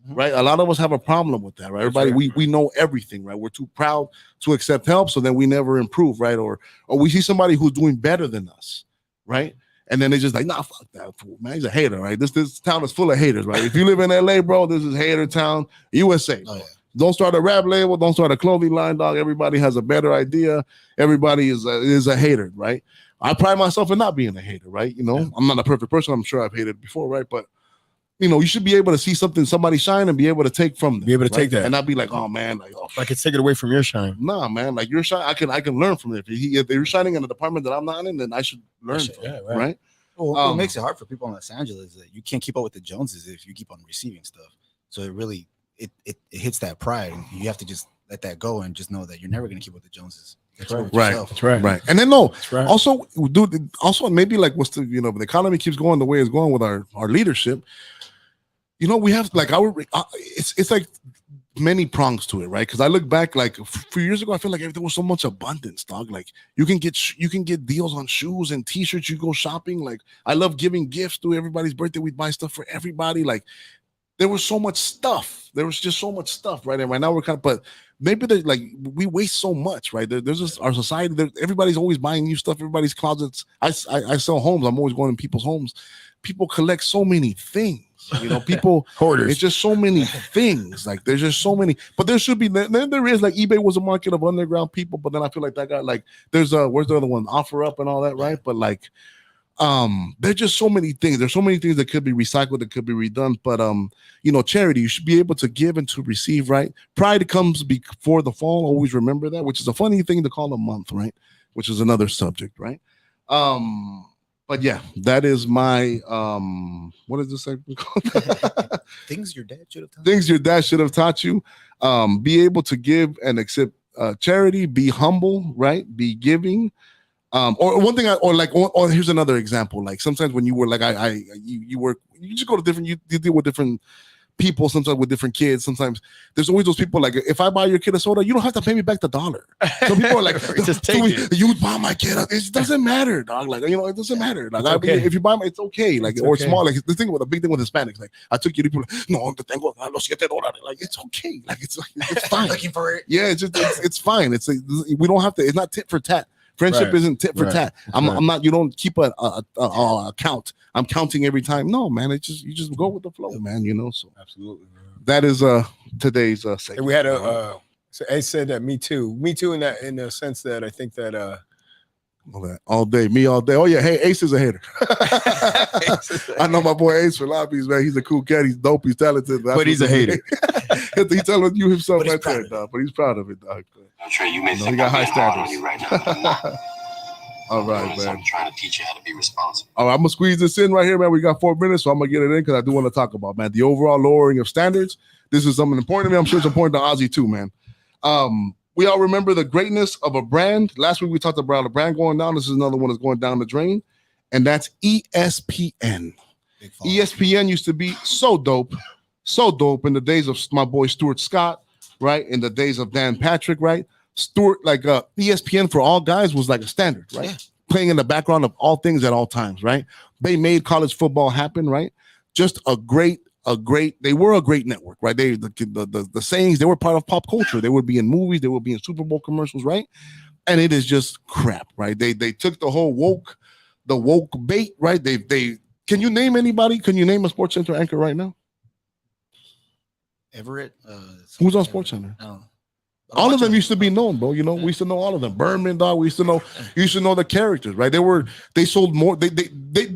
Right, a lot of us have a problem with that, right? Everybody, we know everything, right? We're too proud to accept help, so then we never improve, right? Or we see somebody who's doing better than us, right? And then they're just like, nah, fuck that fool, man. He's a hater, right? This town is full of haters, right? If you live in LA, bro, this is hater town, USA. Oh, yeah. Don't start a rap label, don't start a clothing line, dog. Everybody has a better idea. Everybody is a hater, right? I pride myself in not being a hater, right? I'm not a perfect person. I'm sure I've hated before, right? But you should be able to see somebody shine and be able to take from them. Be able to take that. And not be like, oh man, like, I could take it away from your shine. Nah, man, like your shine, I can learn from it. If you're shining in a department that I'm not in, then I should learn from it, right? Well, what makes it hard for people in Los Angeles is that you can't keep up with the Joneses if you keep on receiving stuff. So it really it hits that pride, and you have to just let that go and just know that you're never going to keep up with the Joneses. Right. And then also, dude, also maybe like what's the the economy keeps going the way it's going with our leadership. We have like it's like many prongs to it, right? Because I look back like a few years ago, I feel like there was so much abundance, dog. Like you can get deals on shoes and t-shirts. You go shopping. Like I love giving gifts to everybody's birthday. We buy stuff for everybody. Like there was so much stuff. There was just so much stuff, right? And right now we're but maybe like we waste so much, right? There's just our society. Everybody's always buying new stuff. Everybody's closets. I sell homes. I'm always going in people's homes. People collect so many things. People hoarders. It's just so many things. Like there's just so many. But there should be. Then there is like eBay was a market of underground people. But then I feel like that got like there's where's the other one? OfferUp and all that, right? But like there's just so many things. There's so many things that could be recycled, that could be redone. But charity, you should be able to give and to receive, right? Pride comes before the fall. Always remember that, which is a funny thing to call a month, right? Which is another subject, right? But yeah, that is my what is this segment called? Things your dad should have taught. Things your dad should have taught you. Be able to give and accept charity. Be humble, right? Be giving. Or one thing, or here's another example. Like sometimes when you were like, you just go to different, you deal with different people, sometimes with different kids. Sometimes there's always those people like, if I buy your kid a soda, you don't have to pay me back the $1. So people are like, just take it. You buy my kid, it doesn't matter, dog. Like, it doesn't matter. Like, if you buy my, it's okay. Like, it's okay. Small. Like the thing with a big thing with Hispanics, like I took you to people, no, te tengo los $7. Like it's okay. Like it's fine. Looking for it. Yeah, it's fine. It's like, we don't have to. It's not tit for tat. Friendship isn't tit for tat. I'm not. You don't keep a count. I'm counting every time. No, man. You just go with the flow, man. So absolutely. Man. That is today's segment. And we had so Ace said that me too in the sense that I think that all day, me all day. Oh yeah, hey, Ace is a hater. I know my boy Ace for lobbies, man. He's a cool cat. He's dope. He's talented. But he's a hater. He's telling you himself right there, dog. But he's proud of it, dog. Trey, you may think he got high standards on you right now, but I'm not. All right, man. I'm trying to teach you how to be responsible. All right, I'm gonna squeeze this in right here, man. We got 4 minutes, so I'm gonna get it in because I do want to talk about, man, the overall lowering of standards. This is something important to me. I'm sure it's important to Ozzy too, man. We all remember the greatness of a brand. Last week we talked about a brand going down. This is another one that's going down the drain, and that's ESPN. ESPN used to be so dope in the days of my boy Stuart Scott, right? In the days of Dan Patrick, right? Stuart, ESPN for all guys was like a standard, right? Yeah. Playing in the background of all things at all times, right? They made college football happen, right? Just they were a great network, right? The sayings, they were part of pop culture. They would be in movies, they would be in Super Bowl commercials, right? And it is just crap, right? They took the whole woke bait, right? They can you name anybody? Can you name a Sports Center anchor right now? Everett. Who's on Sports Center? All of them used to be known, bro. You know, we used to know all of them. Berman, dog. We used to know the characters, right? They sold more. Do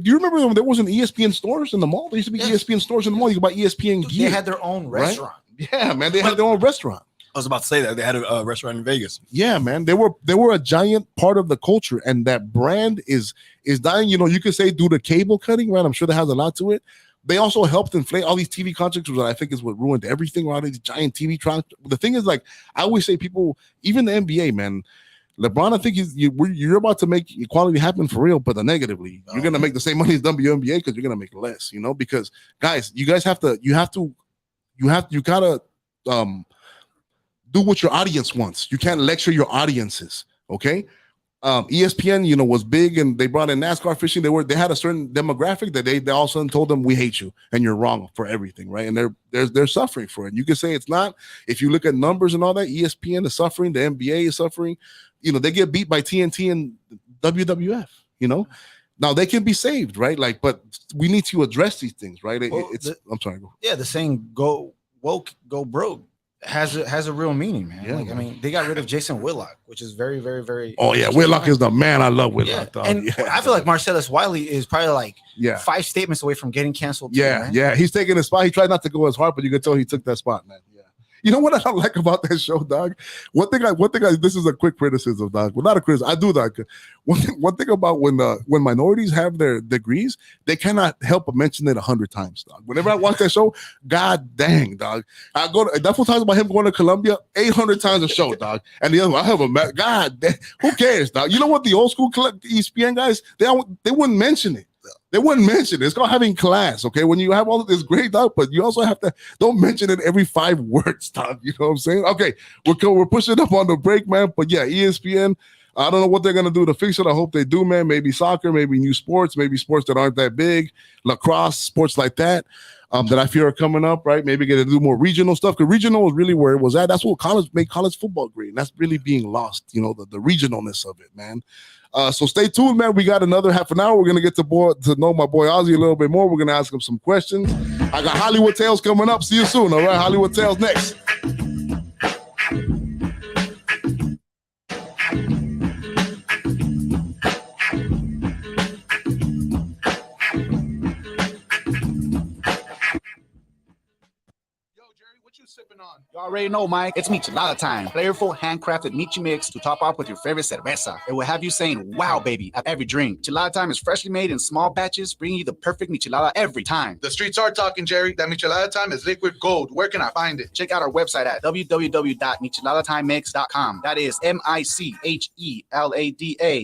you remember when there wasn't ESPN stores in the mall? There used to be ESPN stores in the mall. You could buy ESPN gear. They had their own restaurant. Right? Yeah, man. They had their own restaurant. I was about to say that they had a restaurant in Vegas. Yeah, man. They were a giant part of the culture, and that brand is dying. You know, you could say due to cable cutting, right? I'm sure that has a lot to it. They also helped inflate all these TV contracts, which I think is what ruined everything around these giant TV contracts. The thing is, like, I always say, people, even the NBA, man, LeBron, I think you're about to make equality happen for real, but negatively, you're gonna make the same money as WNBA because you're gonna make less, you know. Because guys, you gotta do what your audience wants. You can't lecture your audiences, okay? ESPN, you know, was big, and they brought in NASCAR fishing. They had a certain demographic that they all of a sudden told them, we hate you and you're wrong for everything, right? And they're suffering for it. You can say it's not. If you look at numbers and all that, ESPN is suffering, the NBA is suffering. You know, they get beat by TNT and WWF, you know. Now they can be saved, right? Like, but we need to address these things, right? I'm sorry. Yeah, the saying "go woke, go broke" has a real meaning, man. Yeah, I mean, they got rid of Jason Whitlock, which is very, very, very. Oh yeah, Whitlock is the man. I love Whitlock. Yeah. And I feel like Marcellus Wiley is probably like 5 statements away from getting canceled. Yeah, he's taking a spot. He tried not to go as hard, but you could tell he took that spot, man. Yeah. You know what I don't like about that show, dog? One thing this is a quick criticism, dog. Well, not a criticism. I do that. One thing about when minorities have their degrees, they cannot help but mention it 100 times, dog. Whenever I watch that show, god dang, dog. That fool talks about him going to Columbia 800 times a show, dog. And the other one, I have a god damn, who cares, dog? You know what? The old school ESPN guys, they wouldn't mention it. They wouldn't mention it. It's called having class, okay? When you have all of this great stuff, but you also have to don't mention it every 5 words, dog. You know what I'm saying? Okay, we're pushing up on the break, man. But yeah, ESPN. I don't know what they're gonna do to fix it. I hope they do, man. Maybe soccer, maybe new sports, maybe sports that aren't that big, lacrosse, sports like that. That I fear are coming up, right? Maybe get to do more regional stuff, because regional is really where it was at. That's what made college football great, and that's really being lost. You know, the regionalness of it, man. So stay tuned, man. We got another half an hour. We're gonna get to know my boy Ozzy a little bit more. We're gonna ask him some questions. I got Hollywood Tales coming up. See you soon. All right, Hollywood Tales next. You already know, Mike. It's Michelada time. Flavorful, handcrafted Michi mix to top off with your favorite cerveza. It will have you saying, wow, baby, at every drink. Michelada time is freshly made in small batches, bringing you the perfect Michelada every time. The streets are talking, Jerry. That Michelada time is liquid gold. Where can I find it? Check out our website at www.micheladatimemix.com. That is MICHELADA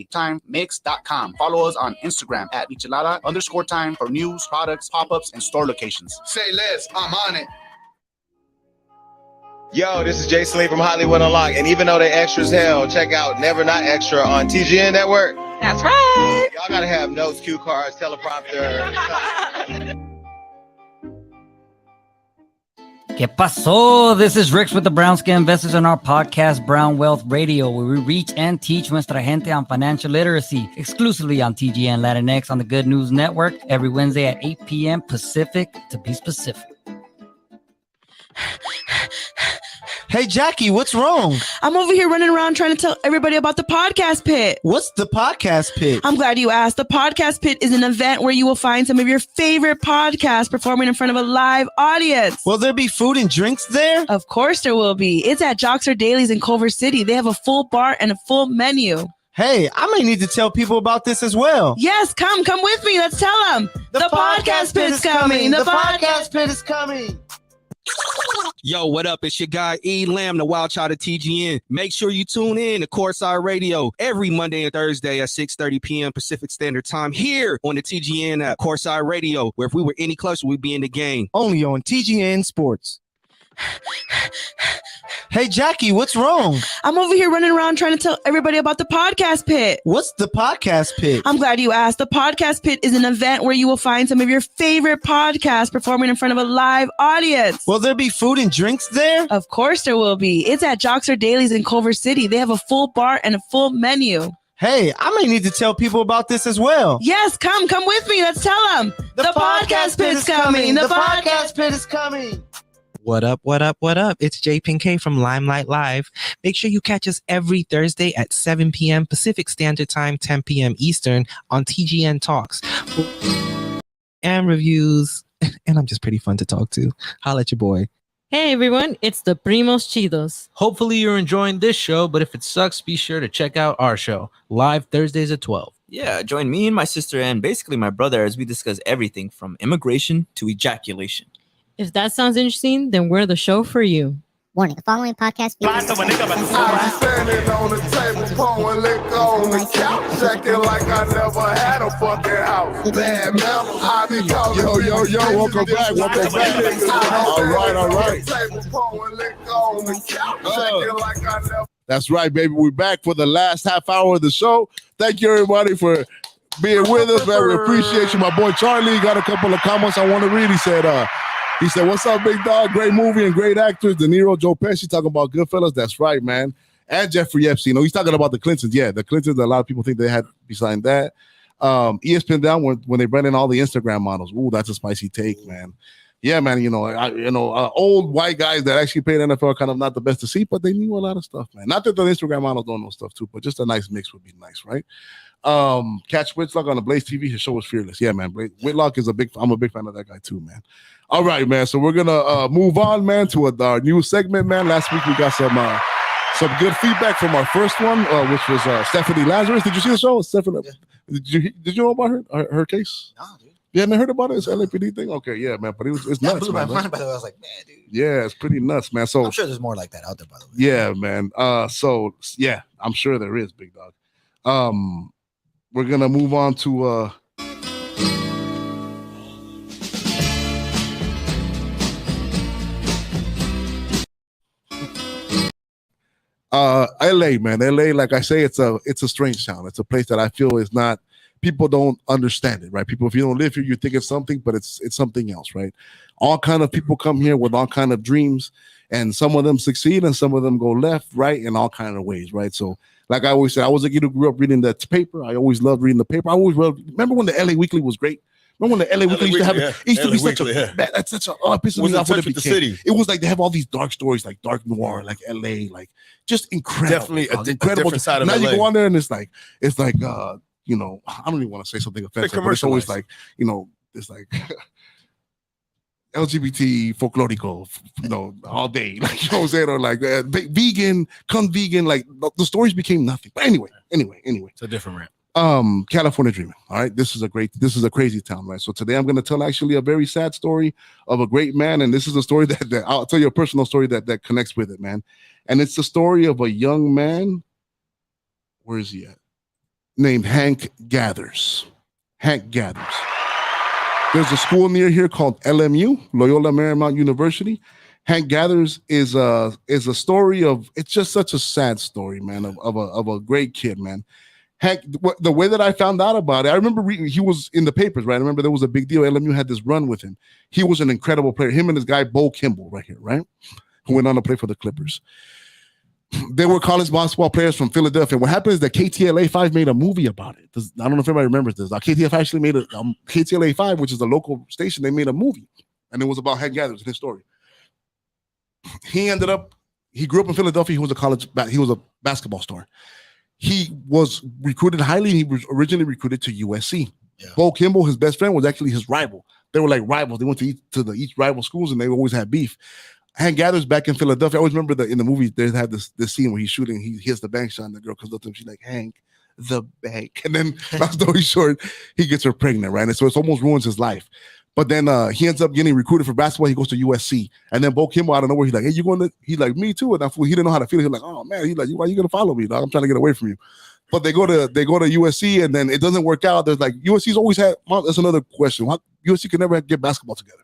timemix.com. Follow us on Instagram at Michelada_time for news, products, pop-ups, and store locations. Say less. I'm on it. Yo, this is Jason Lee from Hollywood Unlocked, and even though they extra as hell, check out Never Not Extra on TGN Network. That's right. Y'all gotta have notes, cue cards, teleprompter. ¿Qué pasó? This is Rix with the Brown Skin Investors on our podcast, Brown Wealth Radio, where we reach and teach nuestra gente on financial literacy, exclusively on TGN Latinx on the Good News Network, every Wednesday at 8 p.m. Pacific, to be specific. Hey, Jackie, what's wrong? I'm over here running around trying to tell everybody about the Podcast Pit. What's the Podcast Pit? I'm glad you asked. The Podcast Pit is an event where you will find some of your favorite podcasts performing in front of a live audience. Will there be food and drinks there? Of course there will be. It's at Joxer Dailies in Culver City. They have a full bar and a full menu. Hey, I may need to tell people about this as well. Yes, come with me. Let's tell them. The Podcast Pit is coming. The Podcast Pit is coming. Yo, what up? It's your guy E Lamb, the Wild Child of TGN. Make sure you tune in to Courtside Radio every Monday and Thursday at 6:30 p.m. Pacific Standard Time here on the TGN app. Courtside Radio, where if we were any closer, we'd be in the game. Only on TGN Sports. Hey, Jackie, what's wrong? I'm over here running around trying to tell everybody about the Podcast Pit. What's the Podcast Pit? I'm glad you asked. The Podcast Pit is an event where you will find some of your favorite podcasts performing in front of a live audience. Will there be food and drinks there? Of course there will be. It's at Joxer Dailies in Culver City. They have a full bar and a full menu. Hey, I may need to tell people about this as well. Yes, come with me. Let's tell them. The Podcast Pit is coming. The Podcast Pit is coming. What up, what up, what up? It's Jay Pinkay from Limelight Live. Make sure you catch us every Thursday at 7 p.m. Pacific Standard Time, 10 p.m. Eastern on TGN Talks. And reviews. And I'm just pretty fun to talk to. Holla at your boy. Hey everyone, it's the Primos Chidos. Hopefully you're enjoying this show, but if it sucks, be sure to check out our show, live Thursdays at 12. Yeah, join me and my sister and basically my brother as we discuss everything from immigration to ejaculation. If that sounds interesting, then we're the show for you. Warning, the following podcast features I be standing on the table, pouring liquor on the couch, checking like I never had a fucking house. Bad man, I be calling. Yo, welcome back. All right. That's right, baby. We're back for the last half hour of the show. Thank you, everybody, for being with us, man. We appreciate you. My boy Charlie got a couple of comments I want to read. He said, what's up, big dog? Great movie and great actors. De Niro, Joe Pesci talking about Goodfellas. That's right, man. And Jeffrey Epstein. He's talking about the Clintons. Yeah, the Clintons, a lot of people think they had beside that. ESPN down when they brought in all the Instagram models. Ooh, that's a spicy take, man. Yeah, man, old white guys that actually played NFL are kind of not the best to see, but they knew a lot of stuff, man. Not that the Instagram models don't know stuff too, but just a nice mix would be nice, right? Catch Whitlock on the Blaze TV. His show is fearless. Yeah, man. Whitlock is I'm a big fan of that guy too, man. All right, man. So we're gonna move on, man, to our new segment, man. Last week we got some good feedback from our first one, which was Stephanie Lazarus. Did you see the show? Stephanie, yeah. Did you know about her case? No, dude. You hadn't heard about it? It's LAPD thing? Okay, yeah, man. But it's nuts, blew my mind, by the way. I was like, man, dude. Yeah, it's pretty nuts, man. So I'm sure there's more like that out there, by the way. Yeah, man. So yeah, I'm sure there is, big dog. We're gonna move on to LA, man. LA, like I say, it's a strange town. It's a place that I feel is not, people don't understand it, right? People, if you don't live here, you think it's something, but it's something else, right? All kind of people come here with all kind of dreams, and some of them succeed and some of them go left, right, in all kind of ways, right? So like I always said, I was a kid who grew up reading the paper. I always loved reading the paper. Remember when the LA Weekly was great? Remember when the LA Weekly used to have it? It used to be such a that's such a piss of me off when it became. City. It was like they have all these dark stories, like dark noir, like LA, like just incredible. Definitely incredible. A different side of LA. Now you go on there and it's like I don't even want to say something offensive, but it's always like, it's like LGBT folklorico, all day, like, you know what I'm saying, or like vegan, like the stories became nothing. But anyway, it's a different rant. California Dreaming. All right, this is a crazy town, right? So today I'm going to tell actually a very sad story of a great man, and this is a story that I'll tell you a personal story that connects with it, man. And it's the story of a young man. Where is he at? Named Hank Gathers. Hank Gathers. There's a school near here called LMU, Loyola Marymount University. Hank Gathers is a story of, it's just such a sad story, man, of a great kid, man. Hank, the way that I found out about it, I remember reading, he was in the papers, right? I remember there was a big deal. LMU had this run with him. He was an incredible player. Him and his guy, Bo Kimball, right here, right? Who went on to play for the Clippers. They were college basketball players from Philadelphia. What happened is that KTLA-5 made a movie about it. I don't know if everybody remembers this. KTLA actually made KTLA-5, which is a local station, they made a movie. And it was about Hank Gathers and his story. He grew up in Philadelphia. He was a basketball star. He was recruited highly. He was originally recruited to USC. Yeah. Bo Kimball, his best friend, was actually his rival. They were like rivals. They went to each rival schools, and they always had beef. Hank Gathers back in Philadelphia. I always remember that in the movie they had this scene where he's shooting. He hits the bank shot, and the girl comes up to him. She's like, Hank, the bank. And then, long story short, he gets her pregnant, right? And so it almost ruins his life. But then he ends up getting recruited for basketball. He goes to USC. And then Bo Kimball out of nowhere, he's like, hey, you going to, he's like, me too. And he didn't know how to feel. He's like, oh man, he's like, why are you going to follow me, dog? I'm trying to get away from you. But they go to USC, and then it doesn't work out. There's like, USC's always had, that's another question. USC can never get basketball together.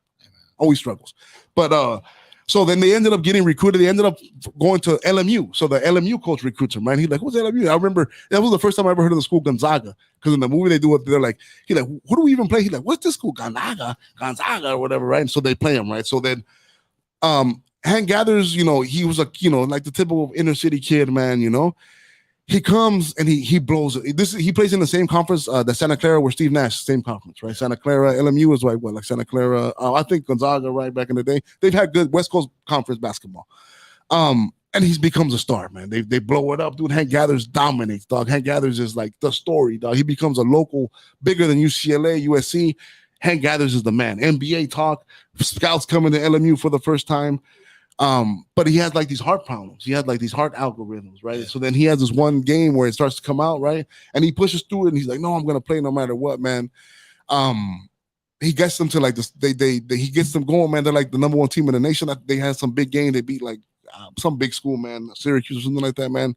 Always struggles. But so then they ended up getting recruited. They ended up going to LMU. So the LMU coach recruits him, right? He's like, who's LMU? I remember that was the first time I ever heard of the school Gonzaga. Because in the movie they do it, they're like, he's like, who do we even play? He's like, what's this school? Gonzaga or whatever, right? And so they play him, right? So then Hank Gathers, he was like the typical inner city kid, man, He comes and he blows it. He plays in the same conference that Santa Clara, where Steve Nash, same conference, right? Santa Clara, LMU is like Santa Clara. I think Gonzaga, right back in the day, they've had good West Coast Conference basketball. And he becomes a star, man. They blow it up, dude. Hank Gathers dominates, dog. Hank Gathers is like the story, dog. He becomes a local, bigger than UCLA, USC. Hank Gathers is the man. NBA talk. Scouts coming to LMU for the first time. But he has like these heart problems. He has like these heart algorithms, right? Yeah. So then he has this one game where it starts to come out, right? And he pushes through it, and he's like, "No, I'm gonna play no matter what, man." He gets them to like this. He gets them going, man. They're like the number one team in the nation. They had some big game. They beat like some big school, man, Syracuse or something like that, man.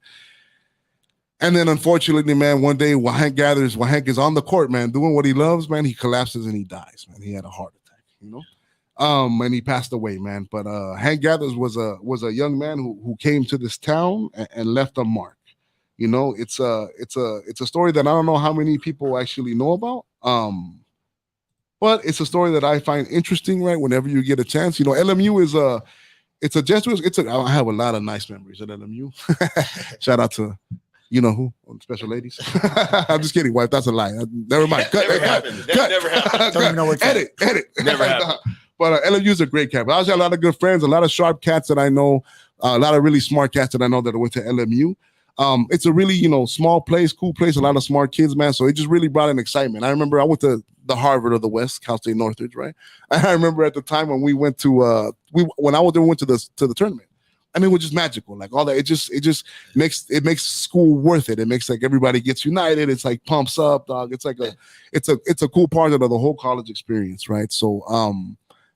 And then unfortunately, man, one day while Hank is on the court, man, doing what he loves, man, he collapses and he dies, man. He had a heart attack, and he passed away, man. But Hank Gathers was a young man who came to this town and left a mark. It's a story that I don't know how many people actually know about. But it's a story that I find interesting, right? Whenever you get a chance, LMU is it's a Jesuit. I have a lot of nice memories at LMU. Shout out to who, special ladies. I'm just kidding, wife. That's a lie. Never mind. Cut. Never happened. Never happened. Don't even know what. Edit. Never happened. But LMU is a great camp. I also have a lot of good friends, a lot of sharp cats that I know, a lot of really smart cats that I know that went to LMU. It's a really, small place, cool place, a lot of smart kids, man. So it just really brought an excitement. I remember I went to the Harvard of the West, Cal State Northridge, right? And I remember at the time when we went to when I was there, we went to the tournament. I mean, it was just magical, like all that. It just makes school worth it. It makes like everybody gets united. It's like pumps up, dog. It's like it's a cool part of the whole college experience, right? So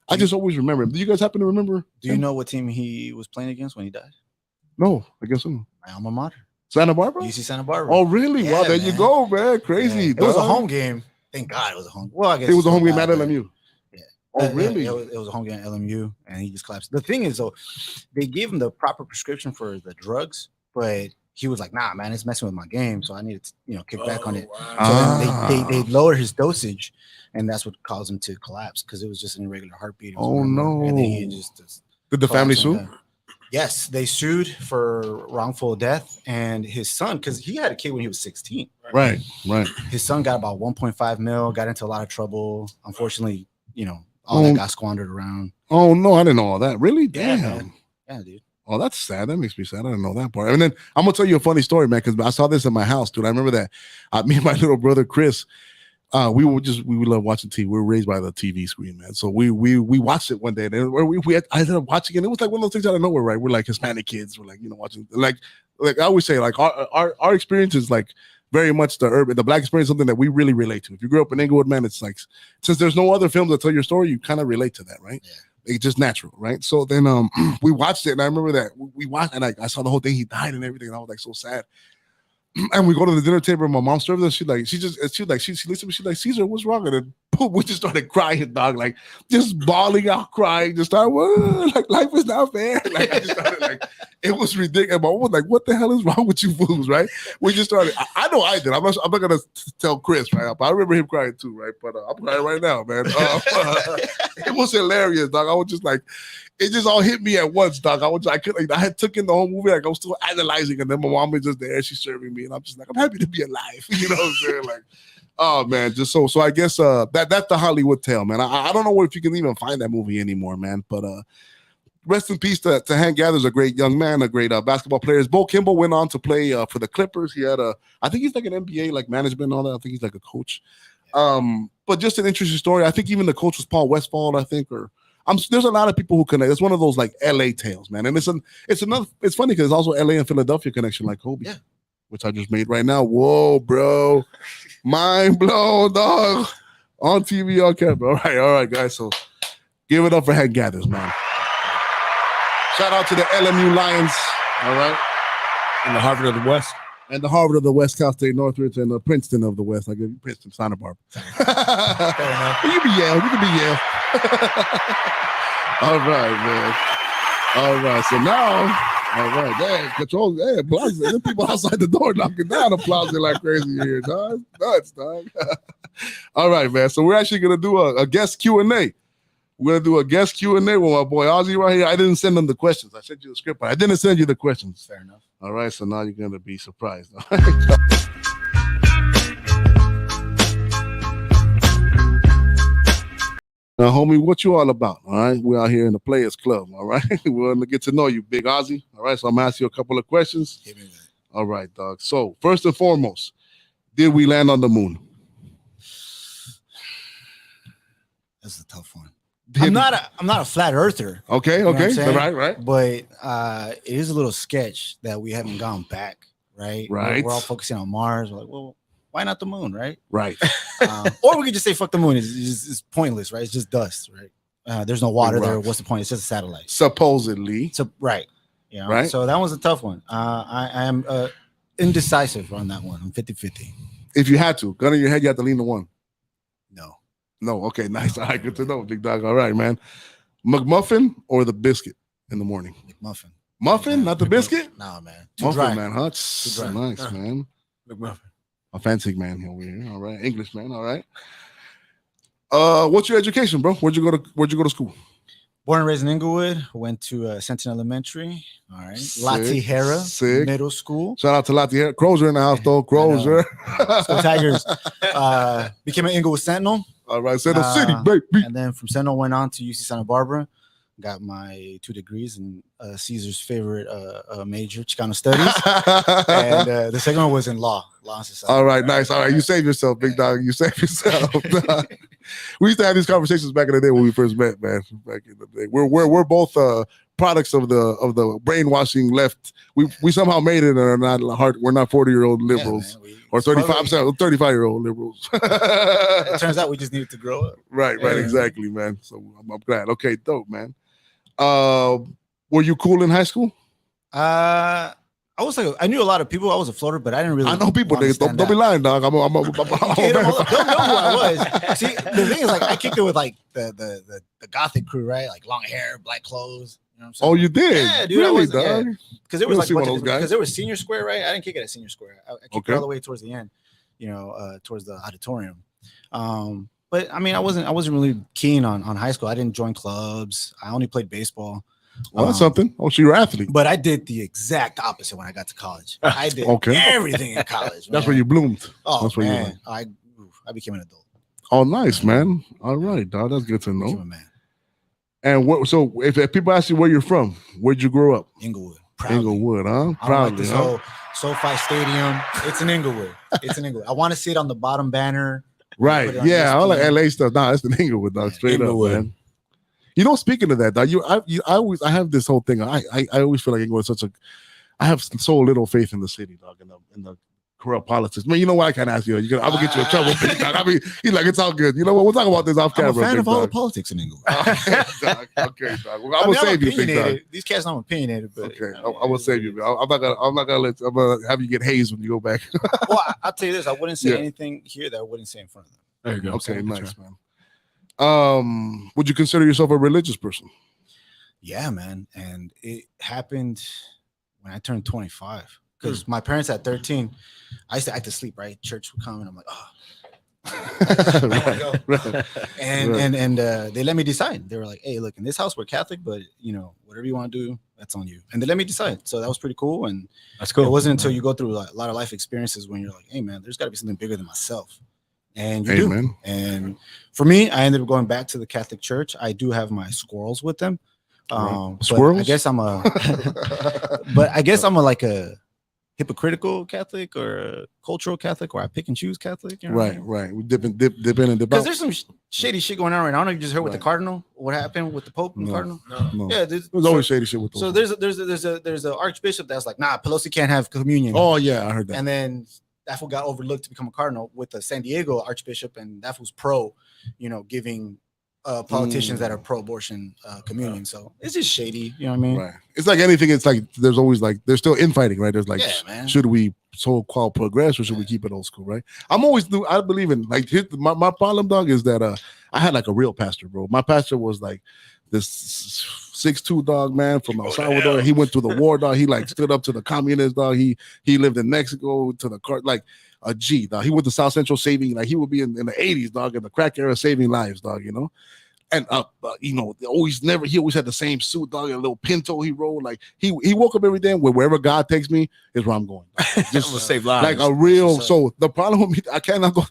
I just always remember. Do you guys happen to remember? Do you know what team he was playing against when he died? No, I guess so. My alma mater. Santa Barbara? UC Santa Barbara. Oh, really? Yeah, wow, there you go, man. Crazy. Yeah. It was a home game. Thank God it was a home. Well, I guess it was a home game at LMU. Yeah. Oh, really? It was a home game at LMU, and he just collapsed. The thing is, though, they gave him the proper prescription for the drugs, but he was like, "Nah, man, it's messing with my game, so I need to, kick back on it." Wow. So then they lowered his dosage, and that's what caused him to collapse because it was just an irregular heartbeat. Oh no! And then he just did the family sue? Yes, they sued for wrongful death, and his son, because he had a kid when he was 16. Right. His son got about 1.5 mil, got into a lot of trouble. Unfortunately, all that got squandered around. Oh no, I didn't know all that. Really? Damn. Yeah, dude. Oh, that's sad. That makes me sad. I didn't know that part. And then I'm gonna tell you a funny story, man, because I saw this in my house, dude. I remember that me and my little brother Chris, we love watching TV. We were raised by the TV screen, man. So we watched it one day, and I ended up watching it. It was like one of those things out of nowhere, right? We're like Hispanic kids. We're like watching like I always say, like our experience is like very much the black experience, something that we really relate to. If you grew up in Inglewood, man, it's like since there's no other films that tell your story, you kind of relate to that, right? Yeah. It's just natural, right? So then we watched it, and I remember that we watched, and I saw the whole thing. He died and everything, and I was like so sad. And we go to the dinner table, and my mom served us. She looks at me, she's like, Caesar, what's wrong? And then boom, we just started crying, dog, like just bawling out, crying, just started, like life is not fair. Like I just started like it was ridiculous. My mom was like, what the hell is wrong with you fools, right? We just started. I know I did. I'm not gonna tell Chris, right? But I remember him crying too, right? But I'm crying right now, man. It was hilarious, dog. I was just like, it just all hit me at once, dog. I had took in the whole movie, like I was still analyzing, and then my mom was just there, she's serving me, and I'm just like, I'm happy to be alive. You know what I'm saying? Like, oh man, just so I guess that's the Hollywood tale, man. I don't know if you can even find that movie anymore, man. But rest in peace to Hank Gathers, a great young man, a great basketball player. Bo Kimball went on to play for the Clippers. He had I think he's like an NBA like management and all that. I think he's like a coach. But just an interesting story. I think even the coach was Paul Westphal, I think, or there's a lot of people who connect. It's one of those like LA tales, man. And it's funny because it's also LA and Philadelphia connection, like Kobe, which I just made right now. Whoa, bro, mind blown, dog. On TV, on camera. All right, guys. So give it up for Hank Gathers, man. Shout out to the LMU Lions. All right. And the Harvard of the West. And the Harvard of the West, Cal State Northridge, and the Princeton of the West. I give you Princeton, Santa Barbara. You be Yale. You can be Yale. All right, man. All right. So now, all right, hey, control. Hey, there's people outside the door knocking down, applauding like crazy here, dog. Nuts, dog. All right, man. So we're actually gonna do a guest Q&A. We're gonna do a guest Q&A with my boy Ozzy right here. I didn't send him the questions. I sent you the script, but I didn't send you the questions. Fair enough. All right, so now you're gonna be surprised. Now, homie, what you all about? All right, we're out here in the Players Club. All right, we want to get to know you, Big Ozzy. All right, so I'm gonna ask you a couple of questions. All right, dog. So first and foremost, did we land on the moon? That's a tough one. I'm not a flat earther. Okay, You know what I'm okay, saying? right. But it is a little sketch that we haven't gone back, right? Right. We're all focusing on Mars. We're like, well, why not the moon, right? Right. Or we could just say fuck the moon. It's pointless, right? It's just dust, right? There's no water there. What's the point? It's just a satellite. Supposedly. So right. You know? Right. So that was a tough one. I am indecisive on that one. I'm 50-50. If you had to, gun in your head, you have to lean to one. No. No. Okay, nice. All right, good to know, big dog. All right, man. McMuffin or the biscuit in the morning? McMuffin. Muffin, not the biscuit? Nah, man. Too Muffin, dry. man, huh? Too dry. Nice, man. McMuffin. A fancy man over here. All right. English man. All right. What's your education, bro? Where'd you go to school? Born and raised in Inglewood. Went to Sentinel Elementary. All right. Sick, Latihera sick. Middle School. Shout out to Latihera. Crows are in the house, though. Crows are. School Tigers. Became an Inglewood Sentinel. All right. Sentinel City, baby. And then from Sentinel went on to UC Santa Barbara. Got my 2 degrees in Caesar's favorite major, Chicano Studies. And the second one was in law and society. All right, nice. All right, you saved yourself, big dog. You saved yourself. We used to have these conversations back in the day when we first met, man. Back in the day, we're both products of the brainwashing left. We somehow made it and are not hard. We're not 40-year-old liberals or 35-year-old liberals. It turns out we just needed to grow up. Right, exactly, man. So I'm glad. Okay, dope, man. Were you cool in high school? I was like, I knew a lot of people. I was a floater, but I didn't really. I know people. Don't be lying, dog. They'll know who I was. See, the thing is, like, I kicked it with like the gothic crew, right? Like long hair, black clothes. You know what I'm saying? Oh, you did? Yeah, dude. Really, I was, dog? Because it was like one of those guys. because there was Senior Square, right? I didn't kick it at Senior Square. I kicked it all the way towards the end, towards the auditorium. But I mean, I wasn't really keen on high school. I didn't join clubs. I only played baseball. Oh, that's something. Oh, so you're an athlete. But I did the exact opposite when I got to college. I did everything in college. That's where you bloomed. Oh, that's where man. I became an adult. Oh, nice, man. All right, dog. That's good to know. And so if people ask you where you're from, where'd you grow up? Inglewood. Inglewood, huh? Proudly, this whole SoFi Stadium. It's in Inglewood. I want to see it on the bottom banner. Right. Yeah. I like LA stuff. Nah, it's in Inglewood, dog. Straight up, man. You know, speaking of that, dog, I have this whole thing. I always feel like Inglewood is I have so little faith in the city, dog, in the corrupt politics. Man, you know what? I can't ask you. I'm gonna get you in trouble, big dog. I mean, he's like, it's all good. You know what? We'll talk about this off camera. I'm a fan big of all the dog. politics in Inglewood. Okay, dog. Well, I'm gonna save you, big dog. These cats not opinionated, but okay, I'm gonna save you. I'm not gonna have you get hazed when you go back. Well, I'll tell you this: I wouldn't say anything here that I wouldn't say in front of them. There you go. Okay, nice, man. Would you consider yourself a religious person? Yeah, man. And it happened when I turned 25. Because my parents at 13, I used to act asleep, right? Church would come and I'm like, And they let me decide. They were like, hey, look, in this house we're Catholic, but whatever you want to do, that's on you. And they let me decide. So that was pretty cool. And that's cool. It wasn't until you go through a lot of life experiences when you're like, hey man, there's got to be something bigger than myself. And you do. And for me, I ended up going back to the Catholic Church. I do have my squirrels with them. Squirrels? I guess I'm like a hypocritical Catholic or a cultural Catholic, or I pick and choose Catholic. You know right. We dip in and dip out. Because there's some shady shit going on right now. I don't know if you just heard with the Cardinal. What happened with the Pope and the Cardinal? No. Yeah, there's always shady shit with those. So there's an archbishop that's like, nah, Pelosi can't have communion. Oh yeah, I heard that. And then that fool got overlooked to become a cardinal with the San Diego Archbishop, and that fool's pro, giving politicians that are pro-abortion communion. So it's just shady. You know what I mean? Right. It's like anything. It's like there's always like there's still infighting, right? There's like, should we so-called progress or should we keep it old school, right? I believe in like my problem, dog, is that I had like a real pastor, bro. My pastor was like this 6'2" dog, man, from El Salvador. He went through the war, dog. He like stood up to the communists, dog. He lived in Mexico to the like a G, dog. He went to South Central saving, like he would be in the 80s, dog, in the crack era, saving lives, dog, And he always had the same suit, dog, a little Pinto he rode. Like he woke up every day and wherever God takes me is where I'm going. Just to save lives. Like a real. So the problem with me, I cannot go.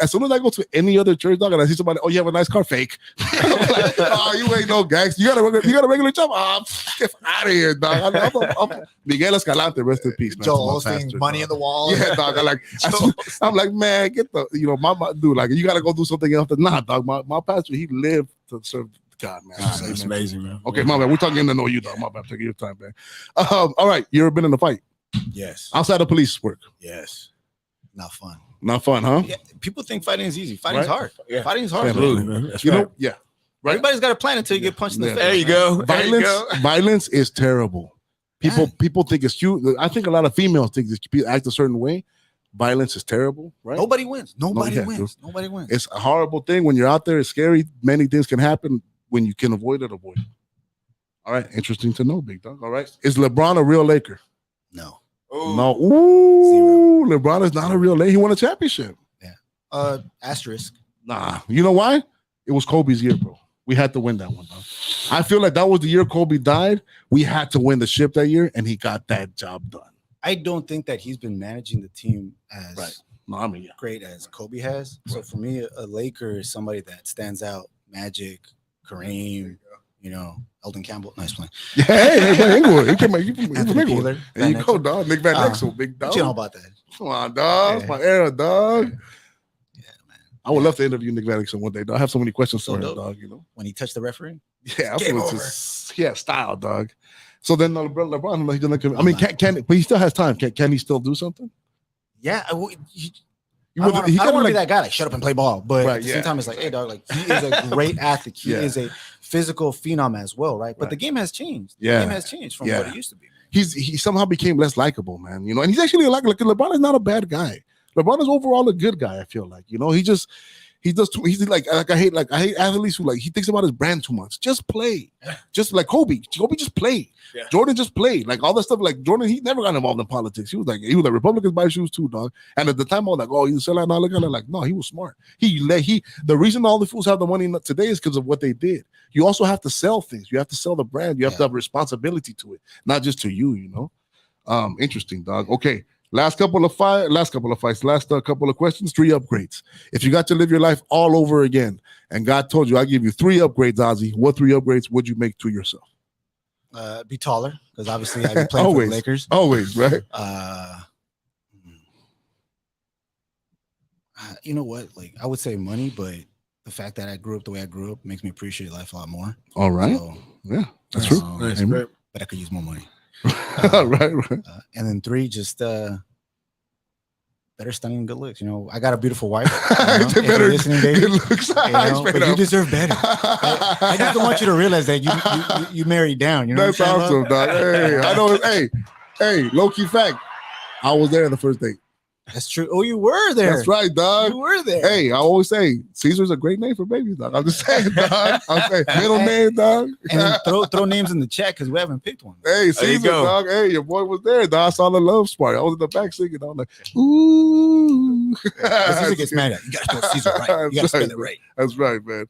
As soon as I go to any other church, dog, and I see somebody, oh, you have a nice car, fake. Like, oh, you ain't no gangster. You got a regular job. Get out of here, dog. I'm Miguel Escalante, rest in peace, man. Joel Osteen, money in the wall. Yeah, dog. I'm like, man, get the, my dude, like, you got to go do something else. Nah, dog. My pastor, he lived to serve God, man. It's amazing, man. Okay, my man, we're talking to know you, dog. My bad, taking your time, man. All right, you ever been in a fight? Yes. Outside of police work? Yes. Not fun. Not fun, huh? Yeah, people think fighting is easy. Fighting's Right? hard. Yeah. Fighting is hard. Absolutely, man. That's right. Yeah. Everybody's got a plan until you get punched in the Yeah. face. There you go. There you go. Violence is terrible. People think it's cute. I think a lot of females think that people act a certain way. Violence is terrible, right? Nobody wins. Nobody yeah, wins. dude. Nobody wins. It's a horrible thing when you're out there. It's scary. Many things can happen. When you can avoid it, avoid it. All right, interesting to know, big dog. All right, is LeBron a real Laker? No. No. Ooh, LeBron is not a real Laker. He won a championship. Yeah. Asterisk. Nah. You know why? It was Kobe's year, bro. We had to win that one, dog. I feel like that was the year Kobe died. We had to win the ship that year, and he got that job done. I don't think that he's been managing the team as Right. No, I mean, yeah. great as Kobe has. So for me, a Laker is somebody that stands out. Magic, Kareem, Eldon Campbell. Nice play. Yeah, hey, Inglewood. He from Inglewood. Peeler, There you Van go, Exel. dog. Nick Van Exel, big dog. What you know about that? Come on, dog. Yeah. My era, dog. Yeah, man. I would love to interview Nick Van Exel one day, dog. I have so many questions for him, dope. dog. When he touched the referee? Yeah, Game it's over. style, dog. So then LeBron, he doesn't. I mean, can but he still has time. Can he still do something? Yeah. I don't gotta, want to like- be that guy, like, shut up and play ball. But Right, at the yeah. same time, it's like, hey, dog, like, he is a great athlete. He Yeah. is a physical phenom as well, right? But Right. the game has changed. The Yeah. game has changed from Yeah. what it used to be. He somehow became less likable, man. And he's actually like LeBron is not a bad guy. LeBron is overall a good guy. I feel like he's like I hate athletes who like he thinks about his brand too much. Just play, just like Kobe. Kobe just played. Yeah. Jordan just played. Like all that stuff. Like Jordan, he never got involved in politics. He was like Republicans buy shoes too, dog. And at the time, I was like, oh, you sell out now. Look at it. Like no, he was smart. The reason all the fools have the money today is because of what they did. You also have to sell things. You have to sell the brand. You have to have responsibility to it, not just to you. Interesting, dog. Okay. Last couple of fights, last couple of questions, 3 upgrades. If you got to live your life all over again and God told you, I give you 3 upgrades, Ozzy, what 3 upgrades would you make to yourself? Be taller, because obviously I've been playing for the Lakers. Always, right? You know what? Like, I would say money, but the fact that I grew up the way I grew up makes me appreciate life a lot more. All right. So, Yeah, that's true. Nice. Amen. but I could use more money. right. And then 3, just better stunning and good looks. I got a beautiful wife. Better If you're listening, baby, good looks. but you deserve better. I just don't want you to realize that you married down. You know That's what I'm awesome, dog. Hey, I know. Hey, low-key fact. I was there the first date. That's true. Oh, you were there. That's right, dog. You were there. Hey, I always say Caesar's a great name for babies, dog. I'm just saying, dog. I'm saying middle name, dog. And then throw names in the chat because we haven't picked one. Hey, Caesar, dog. Hey, your boy was there, dog. I saw the love spark. I was in the back singing. I was like, ooh. Caesar gets mad at you. You gotta spell Caesar right. You gotta spell it right. That's right, man.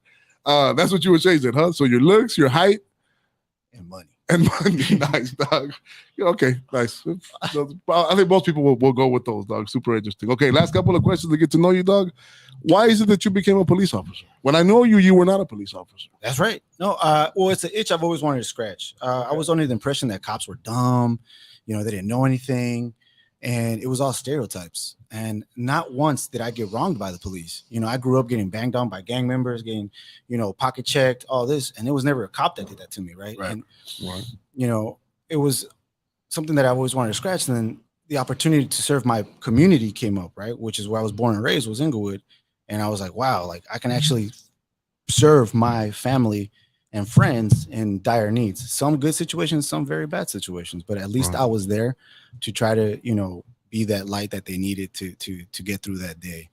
That's what you would change it, huh? So your looks, your height, and money. Nice, dog. Yeah, okay, nice. I think most people will go with those, dog. Super interesting. Okay, last couple of questions to get to know you, dog. Why is it that you became a police officer? When I know you, you were not a police officer. That's right. No, well, it's an itch I've always wanted to scratch. I was under the impression that cops were dumb, they didn't know anything, and it was all stereotypes. And not once did I get wronged by the police. I grew up getting banged on by gang members, getting, pocket checked, all this, and it was never a cop that did that to me, right? Right. And, it was something that I always wanted to scratch. And then the opportunity to serve my community came up, right? Which is where I was born and raised, was Inglewood. And I was like, wow, like I can actually serve my family and friends in dire needs. Some good situations, some very bad situations, but at least I was there to try to, you know, be that light that they needed to get through that day.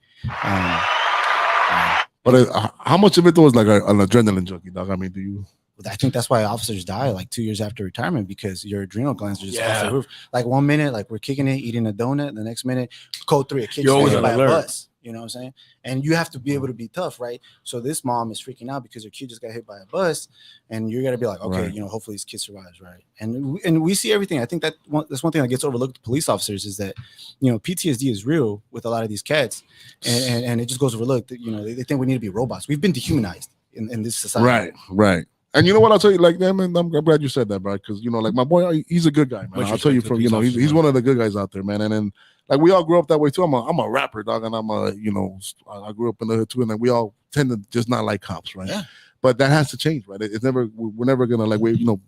But how much of it though is like an adrenaline junkie, dog? I mean, do you? I think that's why officers die like 2 years after retirement, because your adrenal glands are just off the roof. Like 1 minute, like we're kicking it, eating a donut. The next minute, code 3, a kid's hit by a bus. You know what I'm saying? And you have to be able to be tough, right? So this mom is freaking out because her kid just got hit by a bus, and you're gonna be like, okay, you know, hopefully this kid survives, right? And we see everything. I think that's one thing that gets overlooked with police officers is that, you know, PTSD is real with a lot of these cats, and it just goes overlooked. You know, they think we need to be robots. We've been dehumanized in this society. Right. And you know what? I'll tell you, like, man, I'm glad you said that, bro. Because, you know, like my boy, he's a good guy, man. I'll tell you from, you know, he's one of the good guys out there, man. And then, like, we all grew up that way too. I'm a rapper, dog, and I'm a, you know, I grew up in the hood too, and then we all tend to just not like cops, right? Yeah. But that has to change, right? It's never, we're never gonna like, you know,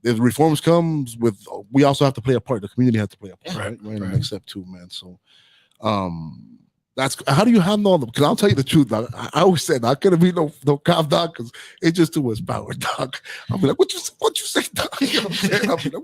if reforms comes with, we also have to play a part. The community has to play a part, right? In the next step too, man. So, that's how do you handle all the? Because I'll tell you the truth, dog. I always said I couldn't be no cop, dog, because it's just too much power, dog. I'll be like, what you say, dog? You know what I'm saying? I'll be like,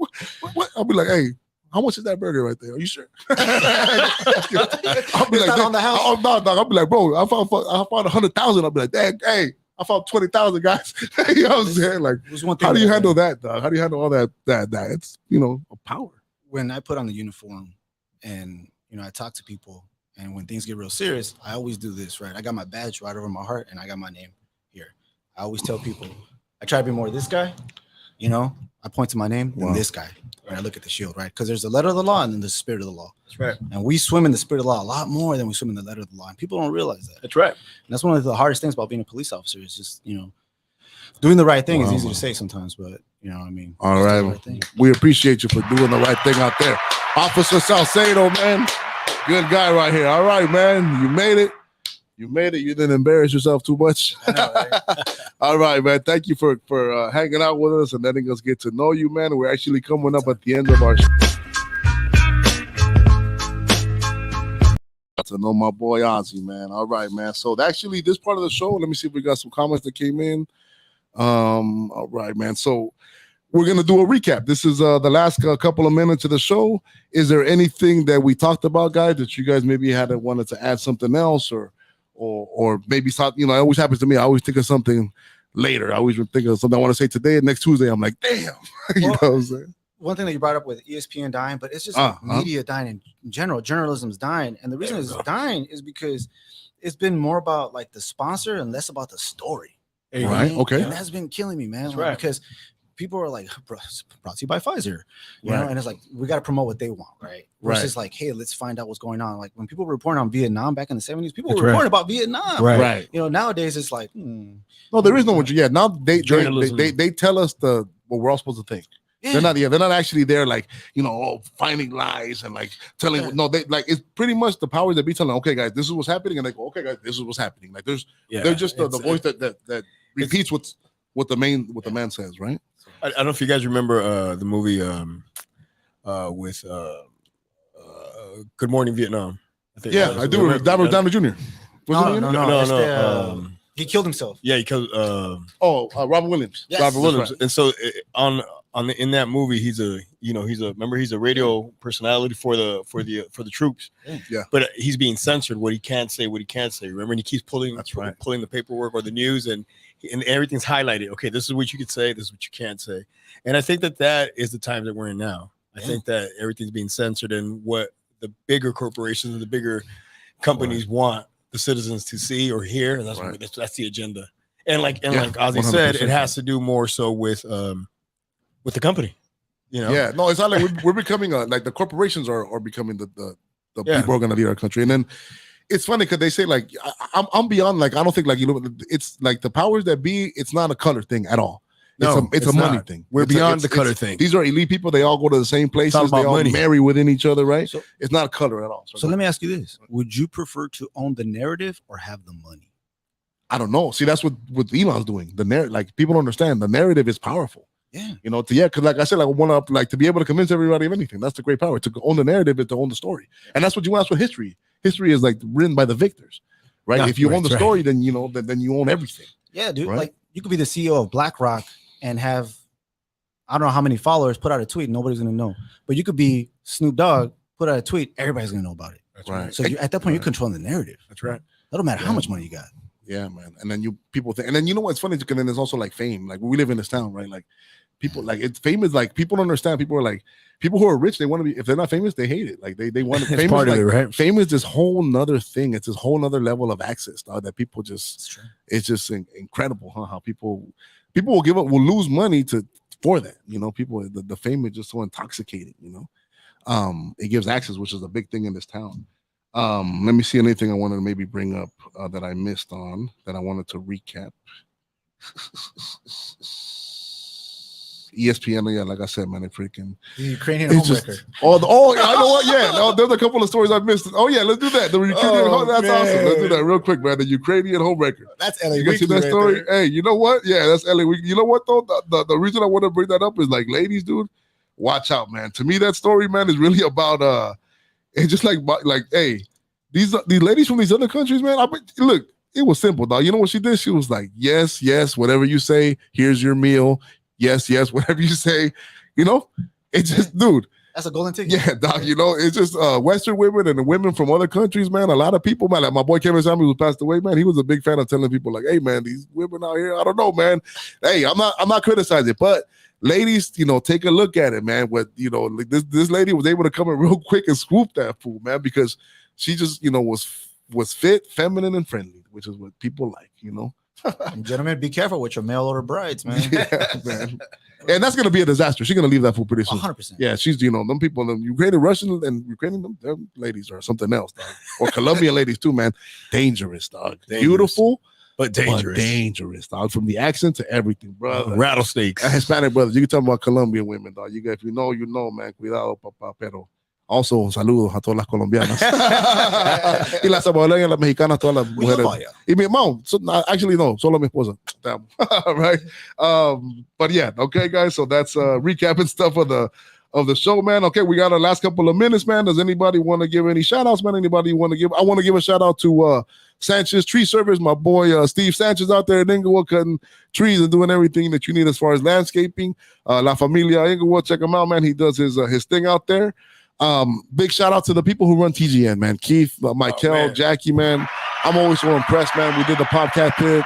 what? I'll be like, hey, how much is that burger right there? Are you sure? I'll be like, on the house. Oh no, dog. I'll be like, bro, I found 100,000. I'll be like, dang, hey, I found 20,000 guys. You know what I'm saying? Like, how do you handle that, dog? How do you handle all that? It's, you know, a power. When I put on the uniform and, you know, I talk to people. And when things get real serious, I always do this, right? I got my badge right over my heart, and I got my name here. I always tell people, I try to be more this guy, you know? I point to my name than this guy when I look at the shield, right? Because there's the letter of the law and then the spirit of the law. That's right. And we swim in the spirit of the law a lot more than we swim in the letter of the law. And people don't realize that. That's right. And that's one of the hardest things about being a police officer is just, you know, doing the right thing is easy to say sometimes, but you know what I mean? All right. We appreciate you for doing the right thing out there. Officer Salcedo, man. Good guy right here. All right, man. You made it. You didn't embarrass yourself too much. All right, man. Thank you for hanging out with us and letting us get to know you, man. We're actually coming up at the end of our show. To know my boy Ozzy, man. All right, man. So actually, this part of the show, let me see if we got some comments that came in. All right, man. So we're going to do a recap. This is the last couple of minutes of the show. Is there anything that we talked about, guys, that you guys maybe wanted to add something else or maybe thought, you know, it always happens to me. I always think of something later. I always think of something I want to say today, and next Tuesday, I'm like, damn. You know what I'm saying? One thing that you brought up with ESPN dying, but it's just media dying in general. Journalism's dying. And the reason it's dying is because it's been more about like the sponsor and less about the story. Right. Okay. And that's been killing me, man. Like, because people are like, brought to you by Pfizer, you know, and it's like, we got to promote what they want, right? Versus like, hey, let's find out what's going on. Like when people were reporting on Vietnam back in the 70s, people were reporting about Vietnam. Right. You know, nowadays it's like, no, there is no one. Yeah. Now they tell us what we're all supposed to think. Yeah. They're not actually there, like, you know, finding lies and like telling. No, they like, it's pretty much the powers that be telling. Okay, guys, this is what's happening, and they go, okay, guys, this is what's happening. Like, they're just the voice that repeats what the man says, right? I don't know if you guys remember the movie with Good Morning Vietnam. I think I do. Robert Downey Jr. No. He killed himself. Yeah, he killed. Robert Williams. Yes. Robert Williams. Right. And so in that movie, he's a radio personality for the troops. Yeah. But he's being censored what he can't say. Remember, and he keeps pulling the paperwork or the news and everything's highlighted. Okay, this is what you could say. This is what you can't say. And I think that is the time that we're in now. I think that everything's being censored, and what the bigger corporations and the bigger companies want the citizens to see or hear, and that's the agenda. And like Ozzy 100%. Said, it has to do more so with the company. You know? Yeah, no, it's not like we're becoming like the corporations are becoming the people who are going to lead our country. And then it's funny because they say like I'm beyond, like, I don't think, like, you know, it's like the powers that be. It's not a color thing at all. It's a money thing. We're beyond the color thing. These are elite people. They all go to the same places. They all marry within each other, right? So it's not a color at all. So let me ask you this: would you prefer to own the narrative or have the money? I don't know. See, that's what Elon's doing. The narrative, like, people don't understand. The narrative is powerful. Yeah. You know, because like I said, I want to to be able to convince everybody of anything. That's the great power, to own the narrative and to own the story. And that's what you want. That's what history. History is like written by the victors, right? Yeah, if you own the right. story, then you know then you own everything. Yeah, dude. Right? Like you could be the CEO of BlackRock and have I don't know how many followers, put out a tweet, nobody's gonna know. But you could be Snoop Dogg, put out a tweet, everybody's gonna know about it. That's right. So at that point, you're controlling the narrative. That's right. That don't matter how much money you got. Yeah, man. And then people think, and then you know what's funny? Because then there's also like fame. Like we live in this town, right? Like people fame is like people don't understand. People are like people who are rich, they want to be, if they're not famous, they hate it. Like they want to It's part of it, right? Fame is this whole nother thing. It's this whole nother level of access, dog, that people just it's just incredible, huh? How people will lose money for that. You know, people the fame is just so intoxicating, you know. It gives access, which is a big thing in this town. Let me see anything I wanted to maybe bring up that I missed on that I wanted to recap. ESPN, yeah, like I said, man, they freaking The Ukrainian it's homewrecker. just- I know what? Yeah, no, there's a couple of stories I missed. Oh yeah, let's do that. The Ukrainian that's awesome. Let's do that real quick, man. The Ukrainian homewrecker. That's LA You can see Weekly that right story. there. Hey, you know what? Yeah, that's LA Weekly. You know what though? The reason I want to bring that up is like, ladies, dude, watch out, man. To me, that story, man, is really about it's just like hey, these ladies from these other countries, man. Look, it was simple, dog. You know what she did? She was like, yes, whatever you say. Here's your meal. Yes, whatever you say. You know, it's just, dude. That's a golden ticket. Yeah, dog. You know, it's just Western women and the women from other countries, man. A lot of people, man. Like my boy Kevin Samuels who passed away, man. He was a big fan of telling people, like, hey, man, these women out here, I don't know, man. Hey, I'm not criticizing, but ladies, you know, take a look at it, man. What you know, like this lady was able to come in real quick and swoop that fool, man, because she just, you know, was fit, feminine, and friendly, which is what people like, you know. Gentlemen, be careful with your mail order brides, man. Yeah, man. And that's gonna be a disaster. She's gonna leave that fool pretty soon. 100%. Yeah, she's, you know, them people, them Ukrainian, Russian, and Ukrainian, them ladies are something else, dog. Or Colombian ladies too, man. Dangerous, dog. Beautiful, but dangerous. Dog. From the accent to everything, brother. Rattlesnakes. Hispanic brothers. You can talk about Colombian women, dog. If you know, man. Cuidado, papá. Pero also, saludos a todas las colombianas. Y las salvadoreñas, las mexicanas, todas las mujeres. Y mi mom, actually, no, solo mi esposa. Damn. Right? But yeah, okay, guys. So that's recapping stuff of the show, man. Okay, we got our last couple of minutes, man. Does anybody want to give any shout outs, man? Anybody want to give? I want to give a shout out to Sanchez Tree Service, my boy Steve Sanchez out there in Inglewood, cutting trees and doing everything that you need as far as landscaping. La Familia Inglewood, check him out, man. He does his thing out there. Big shout out to the people who run TGN, man. Keith, Michael, Jackie, man. I'm always so impressed, man. We did the podcast pit.